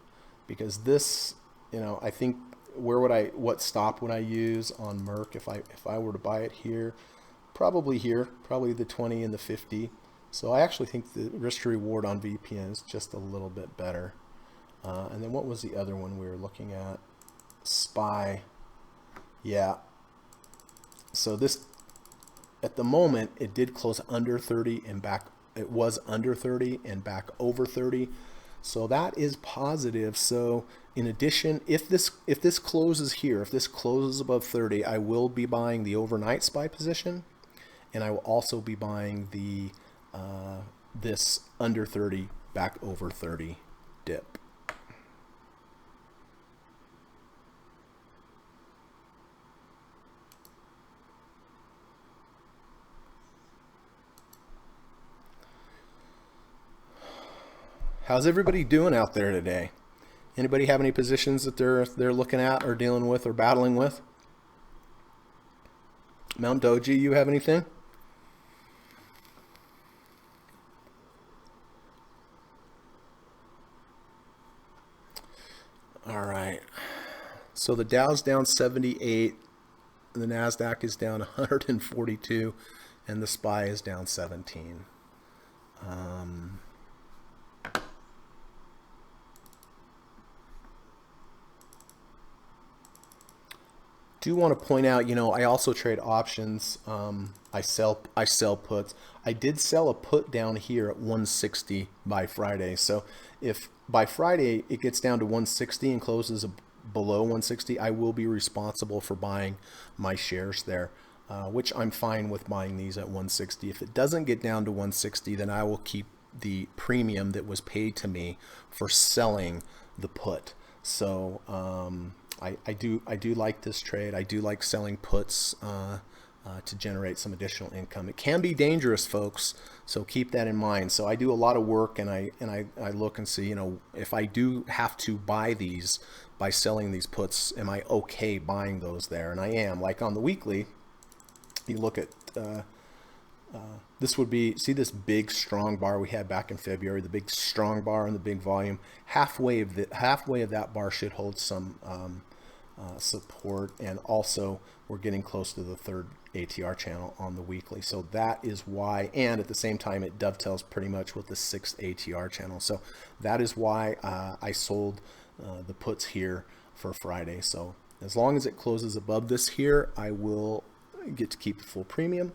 Speaker 1: because this, I think what stop would I use on Merck if I were to buy it here? Probably the 20 and the 50. So I actually think the risk to reward on VPN is just a little bit better. And then what was the other one we were looking at? SPY. Yeah. So this, at the moment, it did close under 30 and back. It was under 30 and back over 30. So that is positive. So in addition, if this closes here, if this closes above 30, I will be buying the overnight SPY position, and I will also be buying the this under 30 back over 30 dip. How's everybody doing out there today? Anybody have any positions that they're looking at or dealing with or battling with? Mount Doji, you have anything? All right. So the Dow's down 78, the NASDAQ is down 142, and the SPY is down 17. Do want to point out, I also trade options. I sell puts. I did sell a put down here at 160 by Friday. So if by Friday it gets down to 160 and closes below 160, I will be responsible for buying my shares there, which I'm fine with buying these at 160. If it doesn't get down to 160, then I will keep the premium that was paid to me for selling the put. So I do like this trade. I do like selling puts to generate some additional income. It can be dangerous, folks, so keep that in mind. So I do a lot of work, and I look and see, if I do have to buy these by selling these puts, am I okay buying those there? And I am. Like on the weekly, you look at this would be, see this big strong bar we had back in February, the big strong bar and the big volume. Halfway of that bar should hold some support, and also we're getting close to the third ATR channel on the weekly. So that is why, and at the same time it dovetails pretty much with the sixth ATR channel. So that is why I sold the puts here for Friday. So as long as it closes above this here, I will get to keep the full premium.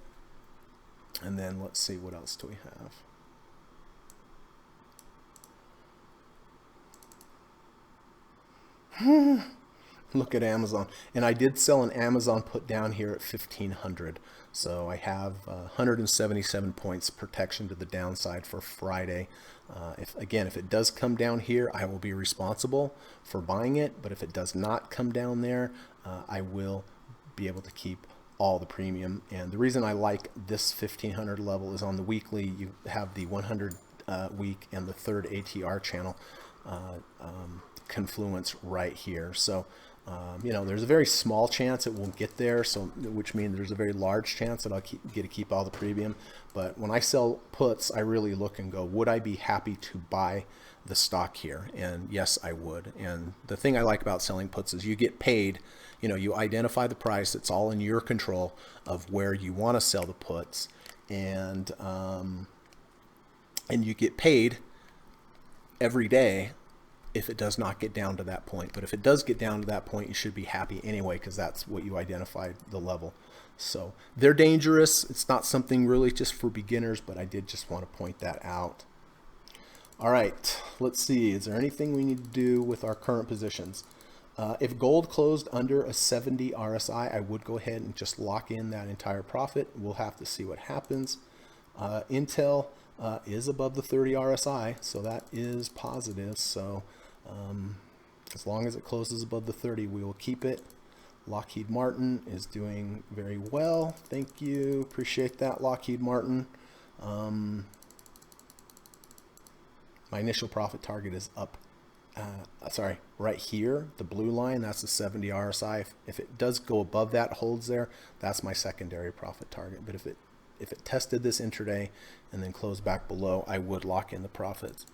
Speaker 1: And then let's see, what else do we have? Look at Amazon. And I did sell an Amazon put down here at 1,500. So I have 177 points protection to the downside for Friday. If it does come down here, I will be responsible for buying it. But if it does not come down there, I will be able to keep all the premium. And the reason I like this 1,500 level is on the weekly, you have the 100 week and the third ATR channel confluence right here. So You know, there's a very small chance it won't get there, so which means there's a very large chance that I'll get to keep all the premium. But when I sell puts, I really look and go, would I be happy to buy the stock here? And yes, I would. And the thing I like about selling puts is you get paid. You know, you identify the price. It's all in your control of where you want to sell the puts, and you get paid every day if it does not get down to that point. But if it does get down to that point, you should be happy anyway, because that's what you identified, the level. So they're dangerous. It's not something really just for beginners, but I did just want to point that out. All right, let's see. Is there anything we need to do with our current positions? If gold closed under a 70 RSI, I would go ahead and just lock in that entire profit. We'll have to see what happens. Intel is above the 30 RSI, so that is positive. So as long as it closes above the 30, we will keep it. Lockheed Martin is doing very well. Thank you. Appreciate that, Lockheed Martin. My initial profit target is up. Right here, the blue line, that's the 70 RSI. If it does go above that, holds there, that's my secondary profit target. But if it tested this intraday and then closed back below, I would lock in the profits.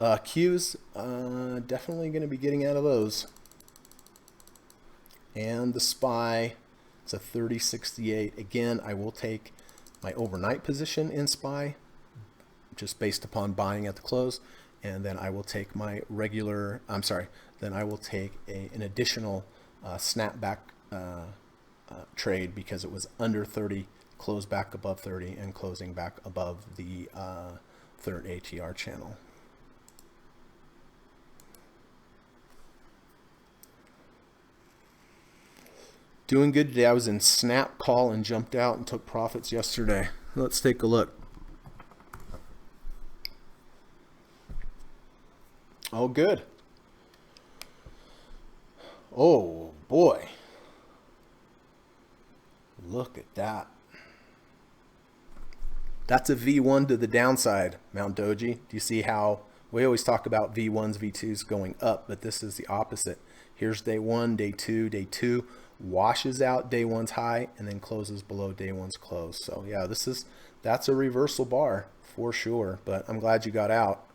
Speaker 1: Qs, definitely going to be getting out of those. And the SPY, it's a 30.68. Again, I will take my overnight position in SPY, just based upon buying at the close. And then I will take my regular, then I will take an additional snapback trade because it was under 30, closed back above 30, and closing back above the third ATR channel. Doing good today. I was in snap call and jumped out and took profits yesterday. Let's take a look. Oh, good. Oh, boy. Look at that. That's a V1 to the downside, Mount Doji. Do you see how we always talk about V1s, V2s going up, but this is the opposite. Here's day one, day two washes out day one's high and then closes below day one's close. So yeah, that's a reversal bar for sure, but I'm glad you got out.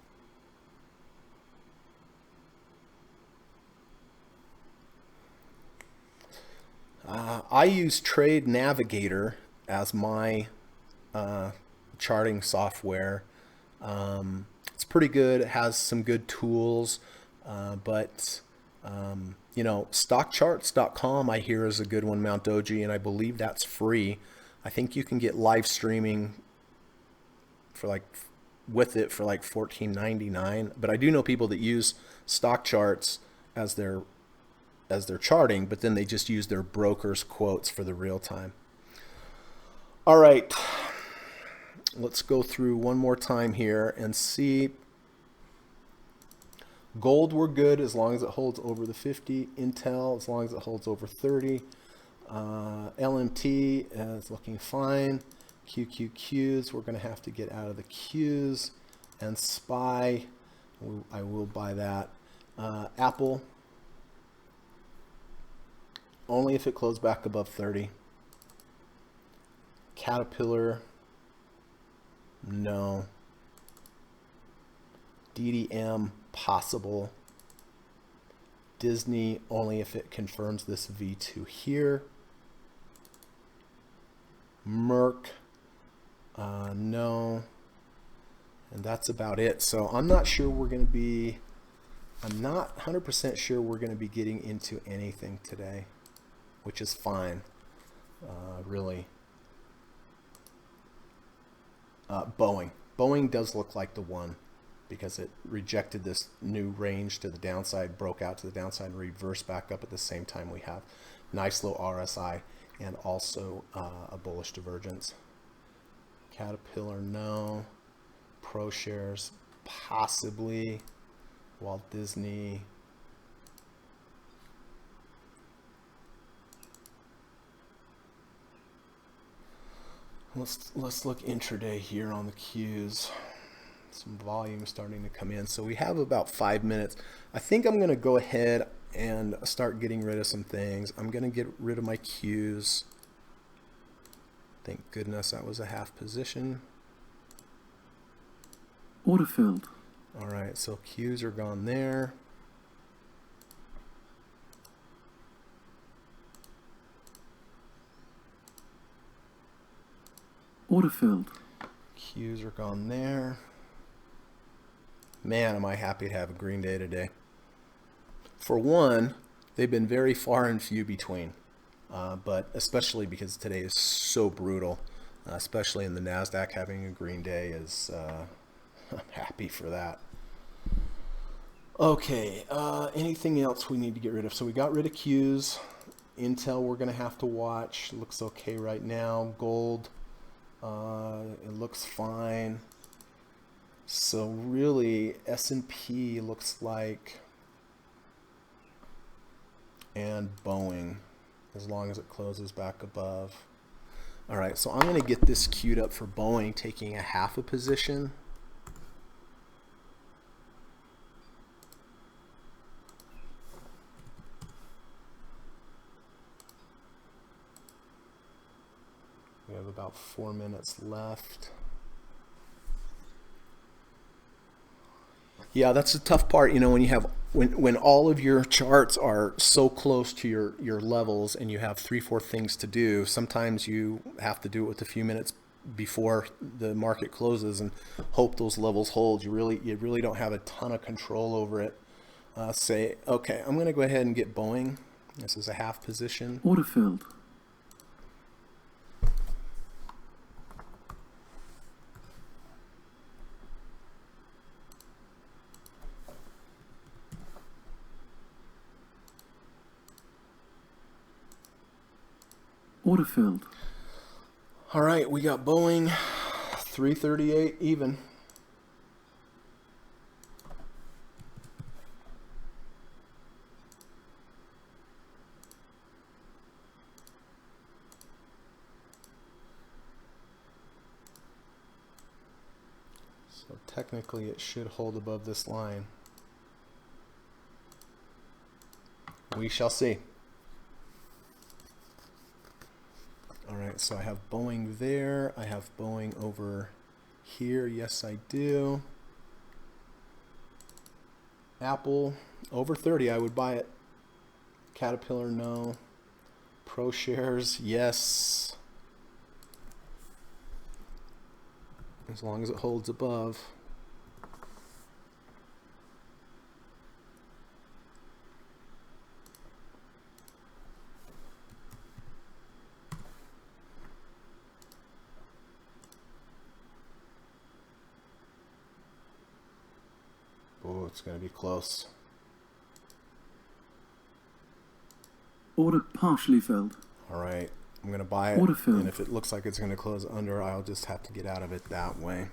Speaker 1: I use Trade Navigator as my charting software. It's pretty good. It has some good tools, but you know, stockcharts.com I hear is a good one, Mount Doji, and I believe that's free. I think you can get live streaming for like $14.99, but I do know people that use stock charts as their charting, but then they just use their broker's quotes for the real time. All right, let's go through one more time here and see. Gold, we're good as long as it holds over the 50. Intel, as long as it holds over 30. LMT is looking fine. QQQs, we're going to have to get out of the Qs. And SPY, I will buy that. Apple, only if it closed back above 30. Caterpillar, no. DDM, possible. Disney, only if it confirms this V2 here. Merck, no. And that's about it. So I'm not sure we're going to be, I'm not 100% sure we're going to be getting into anything today, which is fine, really. Boeing. Boeing does look like the one because it rejected this new range to the downside, broke out to the downside, and reversed back up at the same time. We have nice low RSI and also a bullish divergence. Caterpillar, no. ProShares, possibly. Walt Disney. Let's look intraday here on the Qs. Some volume starting to come in. So we have about 5 minutes. I think I'm going to go ahead and start getting rid of some things. I'm going to get rid of my Qs. Thank goodness that was a half position.
Speaker 2: Order filled.
Speaker 1: All right, so Qs are gone there.
Speaker 2: Order filled.
Speaker 1: Qs are gone there. Man, am I happy to have a green day today. For one, they've been very far and few between, but especially because today is so brutal, especially in the NASDAQ, having a green day is, I'm happy for that. Okay, anything else we need to get rid of? So we got rid of Qs. Intel we're going to have to watch. Looks okay right now. Gold, it looks fine. So really, S&P looks like, and Boeing, as long as it closes back above. All right, so I'm going to get this queued up for Boeing taking a half a position. We have about 4 minutes left. Yeah, that's the tough part, you know, when you have when all of your charts are so close to your levels and you have 3-4 things to do. Sometimes you have to do it with a few minutes before the market closes and hope those levels hold. You really don't have a ton of control over it. Say, okay, I'm going to go ahead and get Boeing. This is a half position.
Speaker 2: Order filled. Order filled.
Speaker 1: All right, we got Boeing, 338 even. So technically it should hold above this line. We shall see. All right, so I have Boeing there. I have Boeing over here. Yes, I do. Apple, over 30, I would buy it. Caterpillar, no. ProShares, yes. As long as it holds above. Oh, it's going to be close.
Speaker 2: Order partially filled.
Speaker 1: All right, I'm going to buy it.
Speaker 2: Order filled.
Speaker 1: And if it looks like it's going to close under, I'll just have to get out of it that way.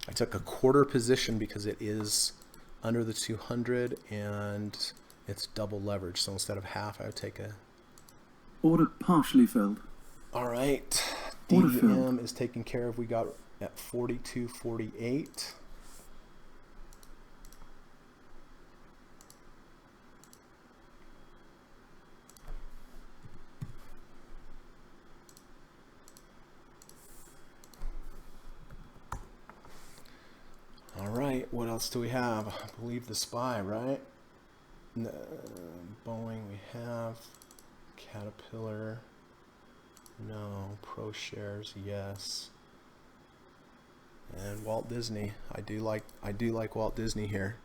Speaker 1: I took a quarter position because it is under the 200 and it's double leverage. So instead of half, I would take a...
Speaker 2: Order partially filled.
Speaker 1: All right,
Speaker 2: Order
Speaker 1: DEM
Speaker 2: filled.
Speaker 1: is taken care of. We got at 42.48. All right, what else do we have? I believe the SPY, right? Boeing we have. Caterpillar, no. ProShares, yes. And Walt Disney. I do like Walt Disney here.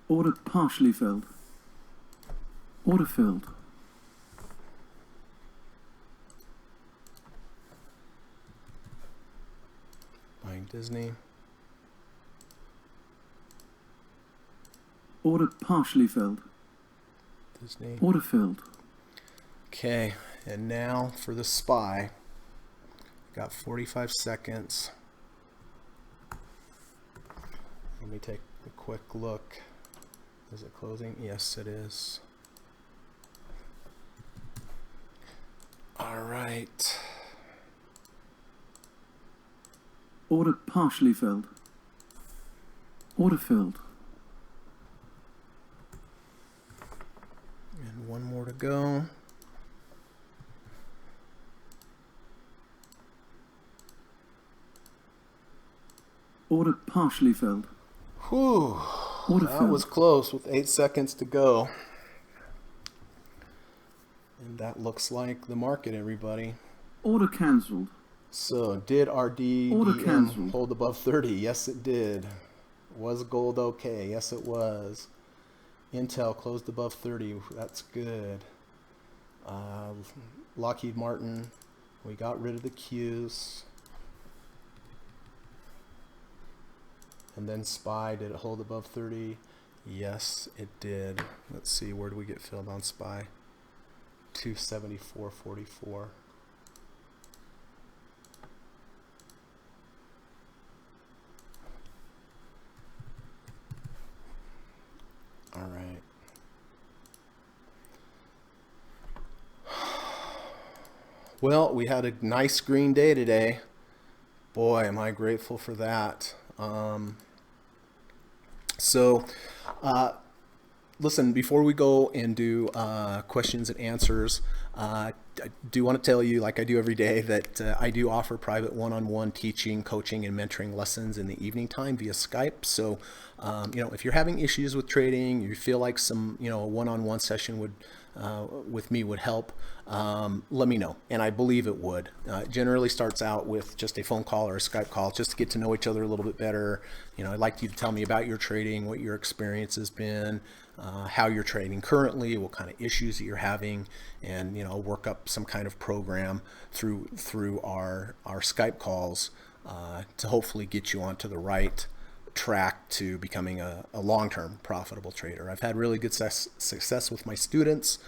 Speaker 2: Order partially filled. Order filled.
Speaker 1: Buying Disney.
Speaker 2: Order partially filled.
Speaker 1: Disney.
Speaker 2: Order filled.
Speaker 1: Okay, and now for the SPY. Got 45 seconds. Let me take a quick look. Is it closing? Yes, it is. All right.
Speaker 2: Order partially filled. Order filled.
Speaker 1: And one more to go.
Speaker 2: Order partially filled.
Speaker 1: Whew.
Speaker 2: Order
Speaker 1: That
Speaker 2: filled.
Speaker 1: was close with 8 seconds to go. And that looks like the market, everybody.
Speaker 2: Order cancelled.
Speaker 1: So did our
Speaker 2: Order
Speaker 1: DDM
Speaker 2: cancelled.
Speaker 1: hold above 30? Yes, it did. Was gold okay? Yes, it was. Intel closed above 30. That's good. Lockheed Martin, we got rid of the Qs. And then SPY, did it hold above 30? Yes, it did. Let's see, where do we get filled on SPY? 274.44. All right. Well, we had a nice green day today. Boy, am I grateful for that. Listen, before we go and do questions and answers, I do want to tell you, like I do every day, that I do offer private one-on-one teaching, coaching, and mentoring lessons in the evening time via Skype. So, if you're having issues with trading, you feel like some, a one-on-one session would with me would help, let me know. And I believe it would. It generally starts out with just a phone call or a Skype call just to get to know each other a little bit better. I'd like you to tell me about your trading, what your experience has been, how you're trading currently, what kind of issues that you're having, and work up some kind of program through our Skype calls to hopefully get you onto the right track to becoming a long-term profitable trader. I've had really good success with my students.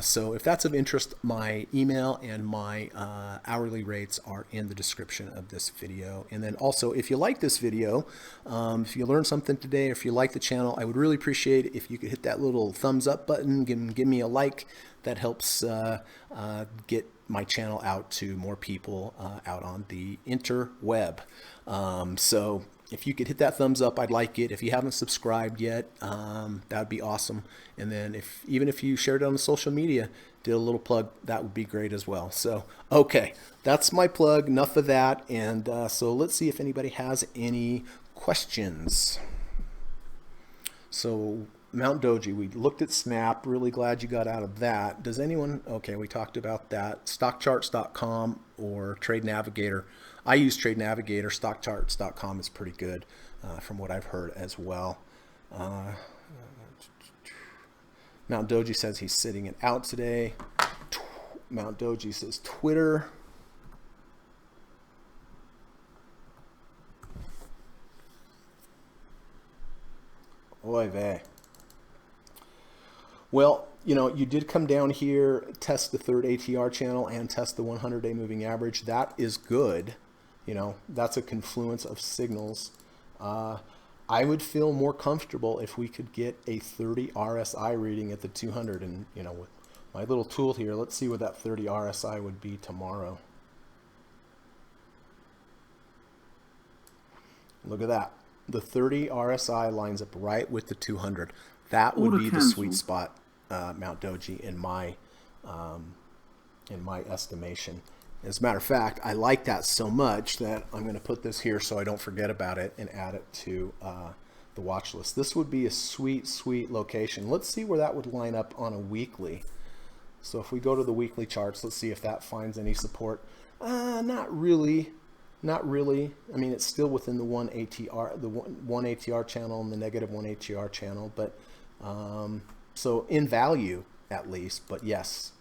Speaker 1: So if that's of interest, my email and my hourly rates are in the description of this video. And then also, if you like this video, if you learned something today, or if you like the channel, I would really appreciate it if you could hit that little thumbs up button, give me a like. That helps get my channel out to more people out on the interweb. So if you could hit that thumbs up, I'd like it. If you haven't subscribed yet, that'd be awesome. And then even if you shared it on social media, did a little plug, that would be great as well. So, okay, that's my plug. Enough of that. And so let's see if anybody has any questions. So Mount Doji, we looked at Snap. Really glad you got out of that. Does anyone? Okay, we talked about that. Stockcharts.com or Trade Navigator. I use Trade Navigator. Stockcharts.com is pretty good from what I've heard as well. Mount Doji says he's sitting it out today. Mount Doji says Twitter. Oy vey. Well, you did come down here, test the third ATR channel and test the 100-day moving average. That is good. That's a confluence of signals. I would feel more comfortable if we could get a 30 RSI reading at the 200. And, with my little tool here, let's see what that 30 RSI would be tomorrow. Look at that. The 30 RSI lines up right with the 200. That would be the sweet spot, Mount Doji, in my estimation. As a matter of fact, I like that so much that I'm going to put this here so I don't forget about it and add it to the watch list. This would be a sweet, sweet location. Let's see where that would line up on a weekly. So if we go to the weekly charts, let's see if that finds any support. Not really. Not really. I mean, it's still within the one ATR channel and the negative one ATR channel, but so in value at least. But yes,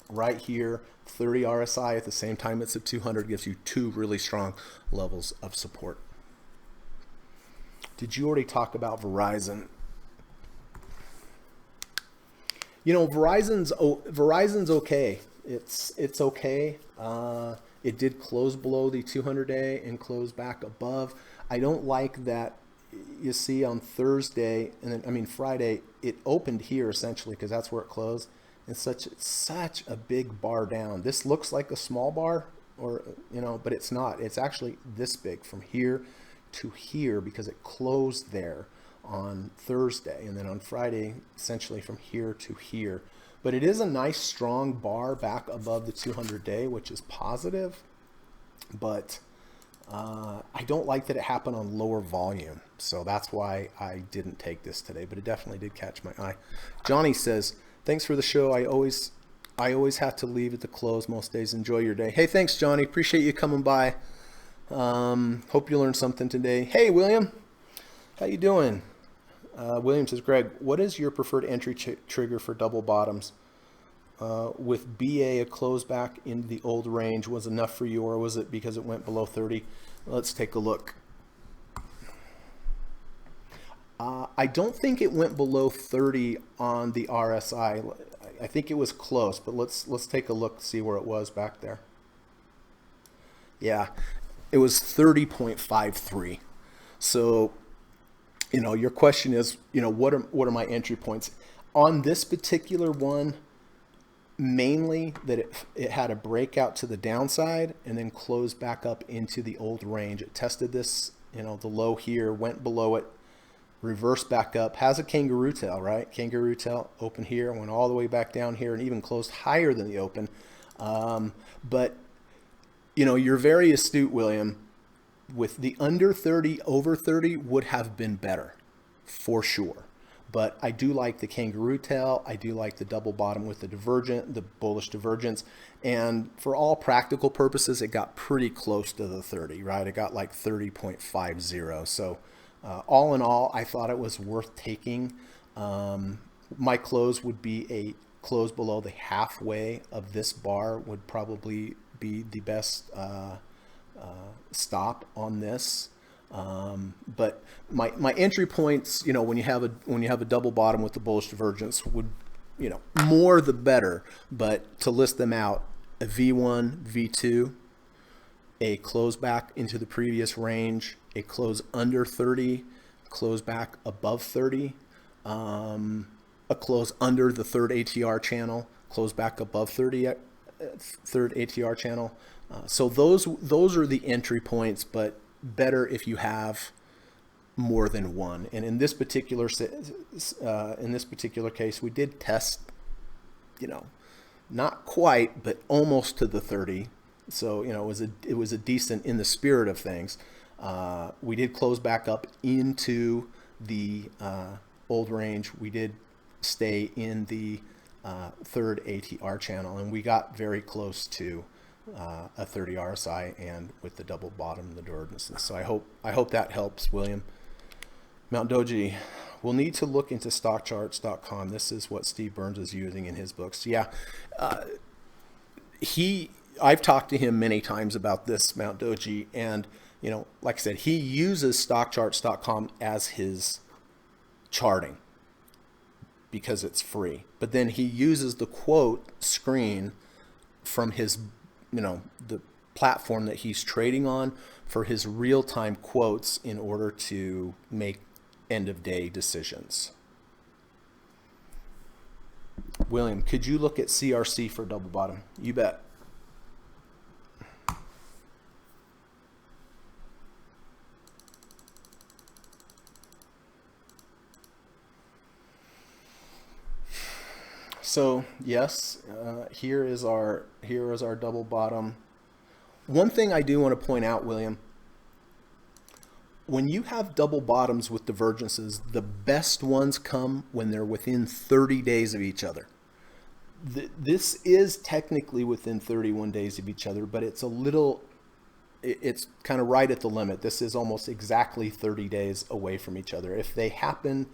Speaker 1: right here, 30 RSI at the same time it's at 200 gives you two really strong levels of support. Did you already talk about Verizon? Verizon's okay. It's okay. It did close below the 200-day and close back above. I don't like that you see on Thursday, and then I mean Friday, it opened here essentially because that's where it closed. And such a big bar down. This looks like a small bar, or but it's not. It's actually this big from here to here because it closed there on Thursday, and then on Friday, essentially from here to here. But it is a nice strong bar back above the 200-day, which is positive. But I don't like that it happened on lower volume, so that's why I didn't take this today. But it definitely did catch my eye. Johnny says, "Thanks for the show. I always have to leave at the close most days. Enjoy your day." Hey, thanks, Johnny. Appreciate you coming by. Hope you learned something today. Hey, William, how you doing? William says, "Greg, what is your preferred entry trigger for double bottoms? With BA, a close back in the old range was enough for you, or was it because it went below 30? Let's take a look. I don't think it went below 30 on the RSI. I think it was close, but let's take a look, see where it was back there. Yeah, it was 30.53. So, your question is, what are my entry points on this particular one? Mainly that it had a breakout to the downside and then closed back up into the old range. It tested this, the low here, went below it, reversed back up, has a kangaroo tail, right? Kangaroo tail, open here, went all the way back down here and even closed higher than the open. But, you're very astute, William. With the under 30, over 30 would have been better for sure. But I do like the kangaroo tail. I do like the double bottom with the bullish divergence. And for all practical purposes, it got pretty close to the 30, right? It got like 30.50. So all in all, I thought it was worth taking. My close would be a close below the halfway of this bar would probably be the best stop on this. But my entry points, when you have a double bottom with the bullish divergence would, more the better. But to list them out, a V1, V2, a close back into the previous range, a close under 30, close back above 30, a close under the third ATR channel, close back above 30, third ATR channel. So those are the entry points, but better if you have more than one. And in this particular case, we did test, not quite, but almost to the 30. So it was a decent, in the spirit of things. We did close back up into the old range. We did stay in the third ATR channel, and we got very close to a 30 RSI and with the double bottom, the divergences. So I hope that helps, William. Mount Doji, we'll need to look into stockcharts.com. This is what Steve Burns is using in his books. Yeah, I've talked to him many times about this, Mount Doji, and like I said, he uses stockcharts.com as his charting because it's free. But then he uses the quote screen from his the platform that he's trading on for his real-time quotes in order to make end-of-day decisions. William, could you look at CRC for double bottom? You bet. So yes, here is our double bottom. One thing I do want to point out, William, when you have double bottoms with divergences, the best ones come when they're within 30 days of each other. This is technically within 31 days of each other, but it's it's kind of right at the limit. This is almost exactly 30 days away from each other. If they happen,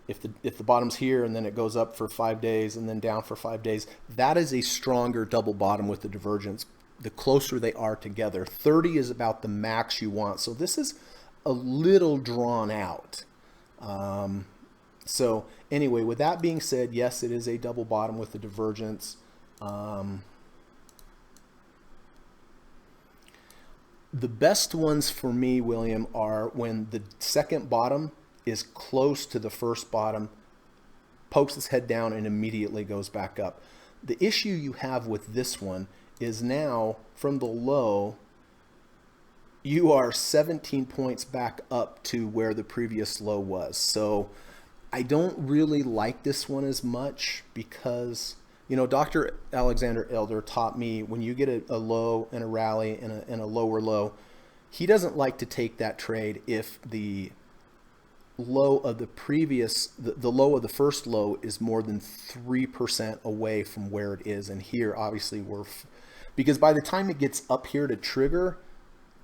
Speaker 1: if the bottom's here and then it goes up for 5 days and then down for 5 days, that is a stronger double bottom with the divergence. The closer they are together, 30 is about the max you want. So this is a little drawn out. So anyway, with that being said, yes, it is a double bottom with the divergence. The best ones for me, William, are when the second bottom is close to the first bottom, pokes its head down, and immediately goes back up. The issue you have with this one is now from the low, you are 17 points back up to where the previous low was. So I don't really like this one as much because, Dr. Alexander Elder taught me when you get a low and a rally and a lower low, he doesn't like to take that trade if the low of the low of the first low is more than 3% away from where it is. And here, obviously, because by the time it gets up here to trigger,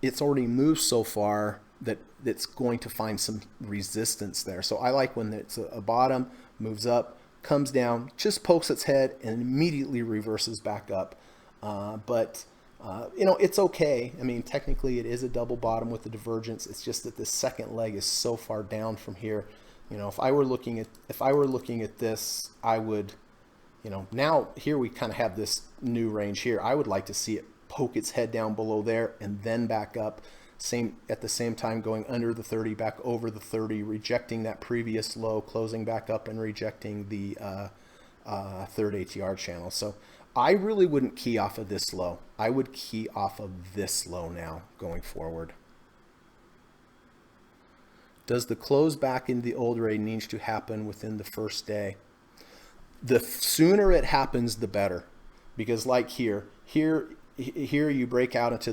Speaker 1: it's already moved so far that it's going to find some resistance there. So I like when it's a bottom, moves up, comes down, just pokes its head, and immediately reverses back up. But it's okay. I mean, technically it is a double bottom with the divergence. It's just that the second leg is so far down from here. If I were looking at this, I would, now here we kind of have this new range here. I would like to see it poke its head down below there and then back up. At the same time going under the 30, back over the 30, rejecting that previous low, closing back up and rejecting the third ATR channel. So I really wouldn't key off of this low. I would key off of this low now going forward. Does the close back into the old range needs to happen within the first day? The sooner it happens, the better, because like here you break out into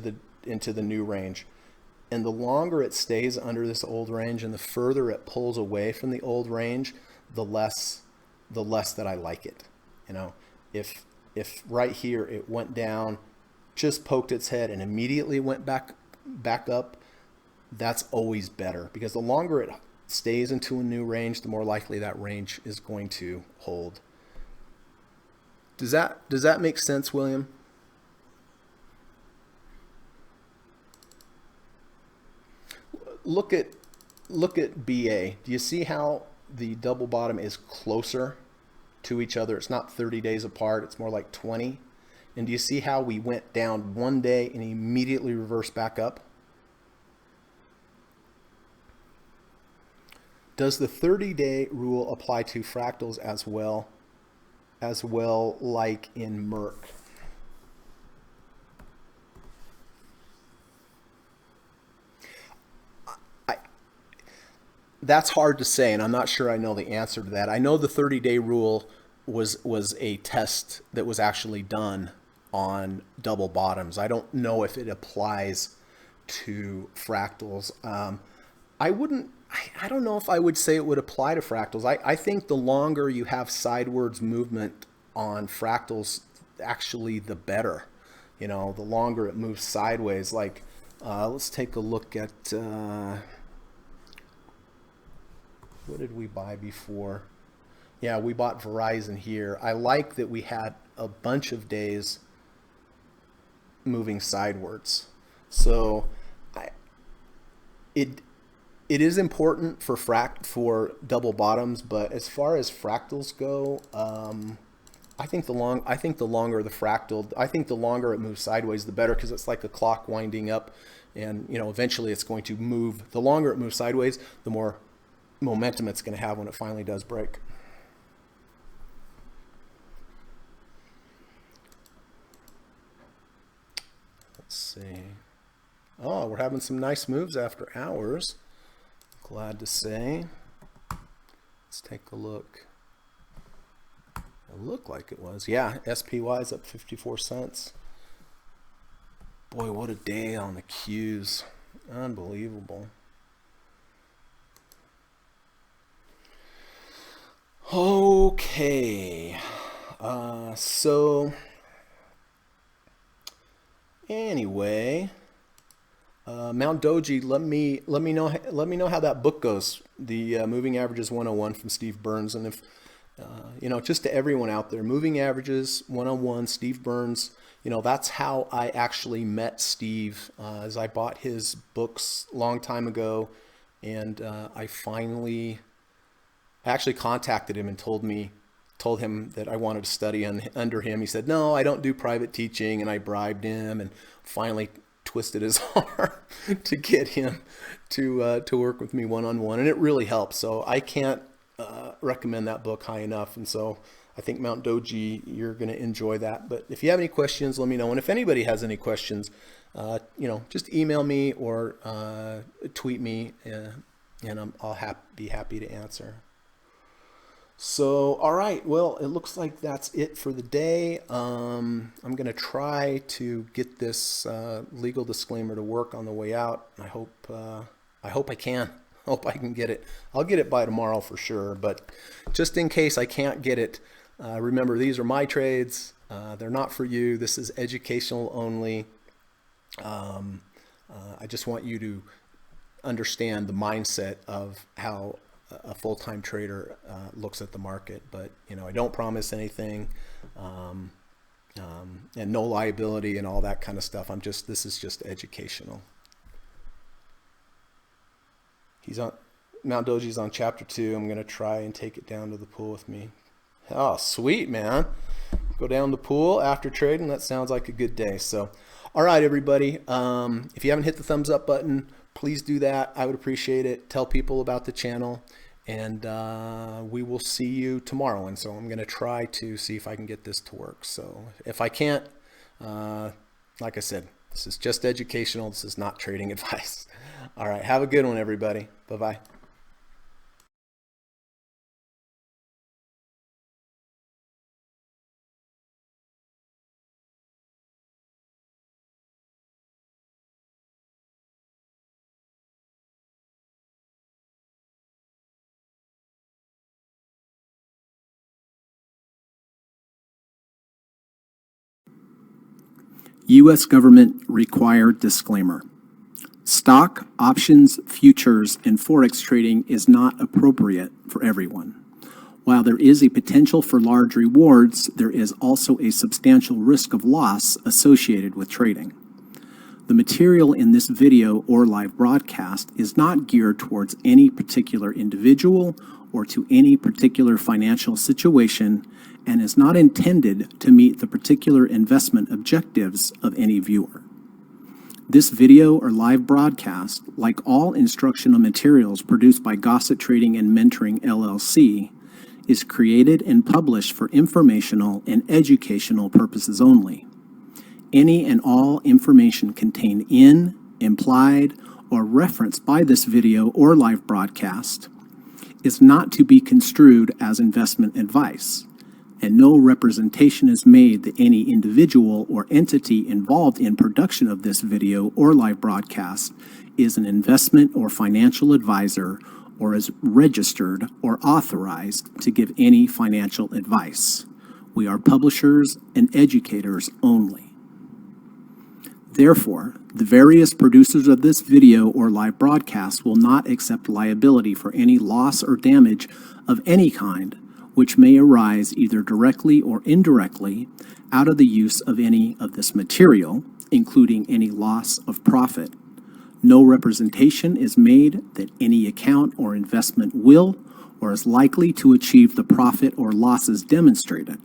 Speaker 1: the new range. And the longer it stays under this old range and the further it pulls away from the old range, the less that I like it. If right here it went down, just poked its head and immediately went back up, that's always better, because the longer it stays into a new range, the more likely that range is going to hold. Does that make sense, William? Look at BA. Do you see how the double bottom is closer to each other? It's not 30 days apart. It's more like 20. And do you see how we went down one day and immediately reversed back up? Does the 30-day rule apply to fractals as well like in Merck? That's hard to say, and I'm not sure I know the answer to that. I know the 30-day rule was a test that was actually done on double bottoms. I don't know if it applies to fractals. I don't know if I would say it would apply to fractals. I think the longer you have sidewards movement on fractals, actually the better. The longer it moves sideways. Like, let's take a look at... what did we buy before? Yeah, we bought Verizon here. I like that we had a bunch of days moving sidewards. So it is important for double bottoms, but as far as fractals go, I think the longer it moves sideways, the better, because it's like a clock winding up, and eventually it's going to move. The longer it moves sideways, the more momentum it's going to have when it finally does break. Let's see. Oh, we're having some nice moves after hours. Glad to say. Let's take a look. It looked like it was. Yeah, SPY is up 54 cents. Boy, what a day on the Qs. Unbelievable. Okay, so anyway, Mount Doji, let me know how that book goes. The Moving Averages 101 from Steve Burns, and if just to everyone out there, Moving Averages 101, Steve Burns. That's how I actually met Steve, as I bought his books a long time ago, and I actually contacted him and told him that I wanted to study under him. He said, no, I don't do private teaching, and I bribed him, and finally twisted his arm to get him to work with me one-on-one, and it really helps. So I can't recommend that book high enough. And so I think Mount Doji, you're going to enjoy that. But if you have any questions, let me know. And if anybody has any questions, just email me or tweet me, and I'll be happy to answer. So, all right, well, it looks like that's it for the day. I'm going to try to get this legal disclaimer to work on the way out. I hope I can. Hope I can get it. I'll get it by tomorrow for sure, but just in case I can't get it, remember, these are my trades. They're not for you. This is educational only. I just want you to understand the mindset of how a full-time trader looks at the market. But I don't promise anything, and no liability and all that kind of stuff. This is just educational. He's on Mount Doji's on chapter 2. I'm gonna try and take it down to the pool with me. Oh, sweet, man. Go down the pool after trading. That sounds like a good day. So, all right, everybody. If you haven't hit the thumbs up button, please do that. I would appreciate it. Tell people about the channel, and we will see you tomorrow. And so I'm going to try to see if I can get this to work. So if I can't, like I said, this is just educational. This is not trading advice. All right. Have a good one, everybody. Bye-bye.
Speaker 3: U.S. government required disclaimer. Stock, options, futures, and forex trading is not appropriate for everyone. While there is a potential for large rewards, there is also a substantial risk of loss associated with trading. The material in this video or live broadcast is not geared towards any particular individual or to any particular financial situation, and is not intended to meet the particular investment objectives of any viewer. This video or live broadcast, like all instructional materials produced by Gossett Trading and Mentoring LLC, is created and published for informational and educational purposes only. Any and all information contained in, implied, or referenced by this video or live broadcast is not to be construed as investment advice, and no representation is made that any individual or entity involved in production of this video or live broadcast is an investment or financial advisor or is registered or authorized to give any financial advice. We are publishers and educators only. Therefore, the various producers of this video or live broadcast will not accept liability for any loss or damage of any kind which may arise either directly or indirectly out of the use of any of this material, including any loss of profit. No representation is made that any account or investment will or is likely to achieve the profit or losses demonstrated.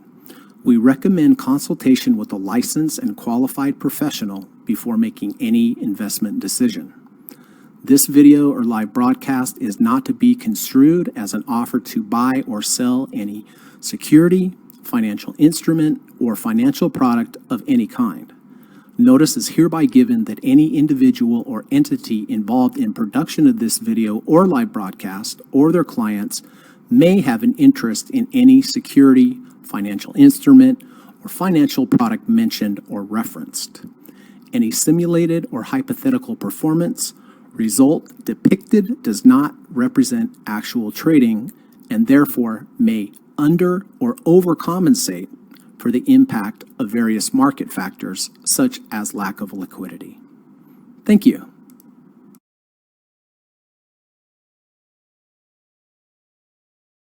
Speaker 3: We recommend consultation with a licensed and qualified professional before making any investment decision. This video or live broadcast is not to be construed as an offer to buy or sell any security, financial instrument, or financial product of any kind. Notice is hereby given that any individual or entity involved in production of this video or live broadcast or their clients may have an interest in any security, financial instrument, or financial product mentioned or referenced. Any simulated or hypothetical performance result depicted does not represent actual trading and therefore may under or overcompensate for the impact of various market factors such as lack of liquidity. Thank you.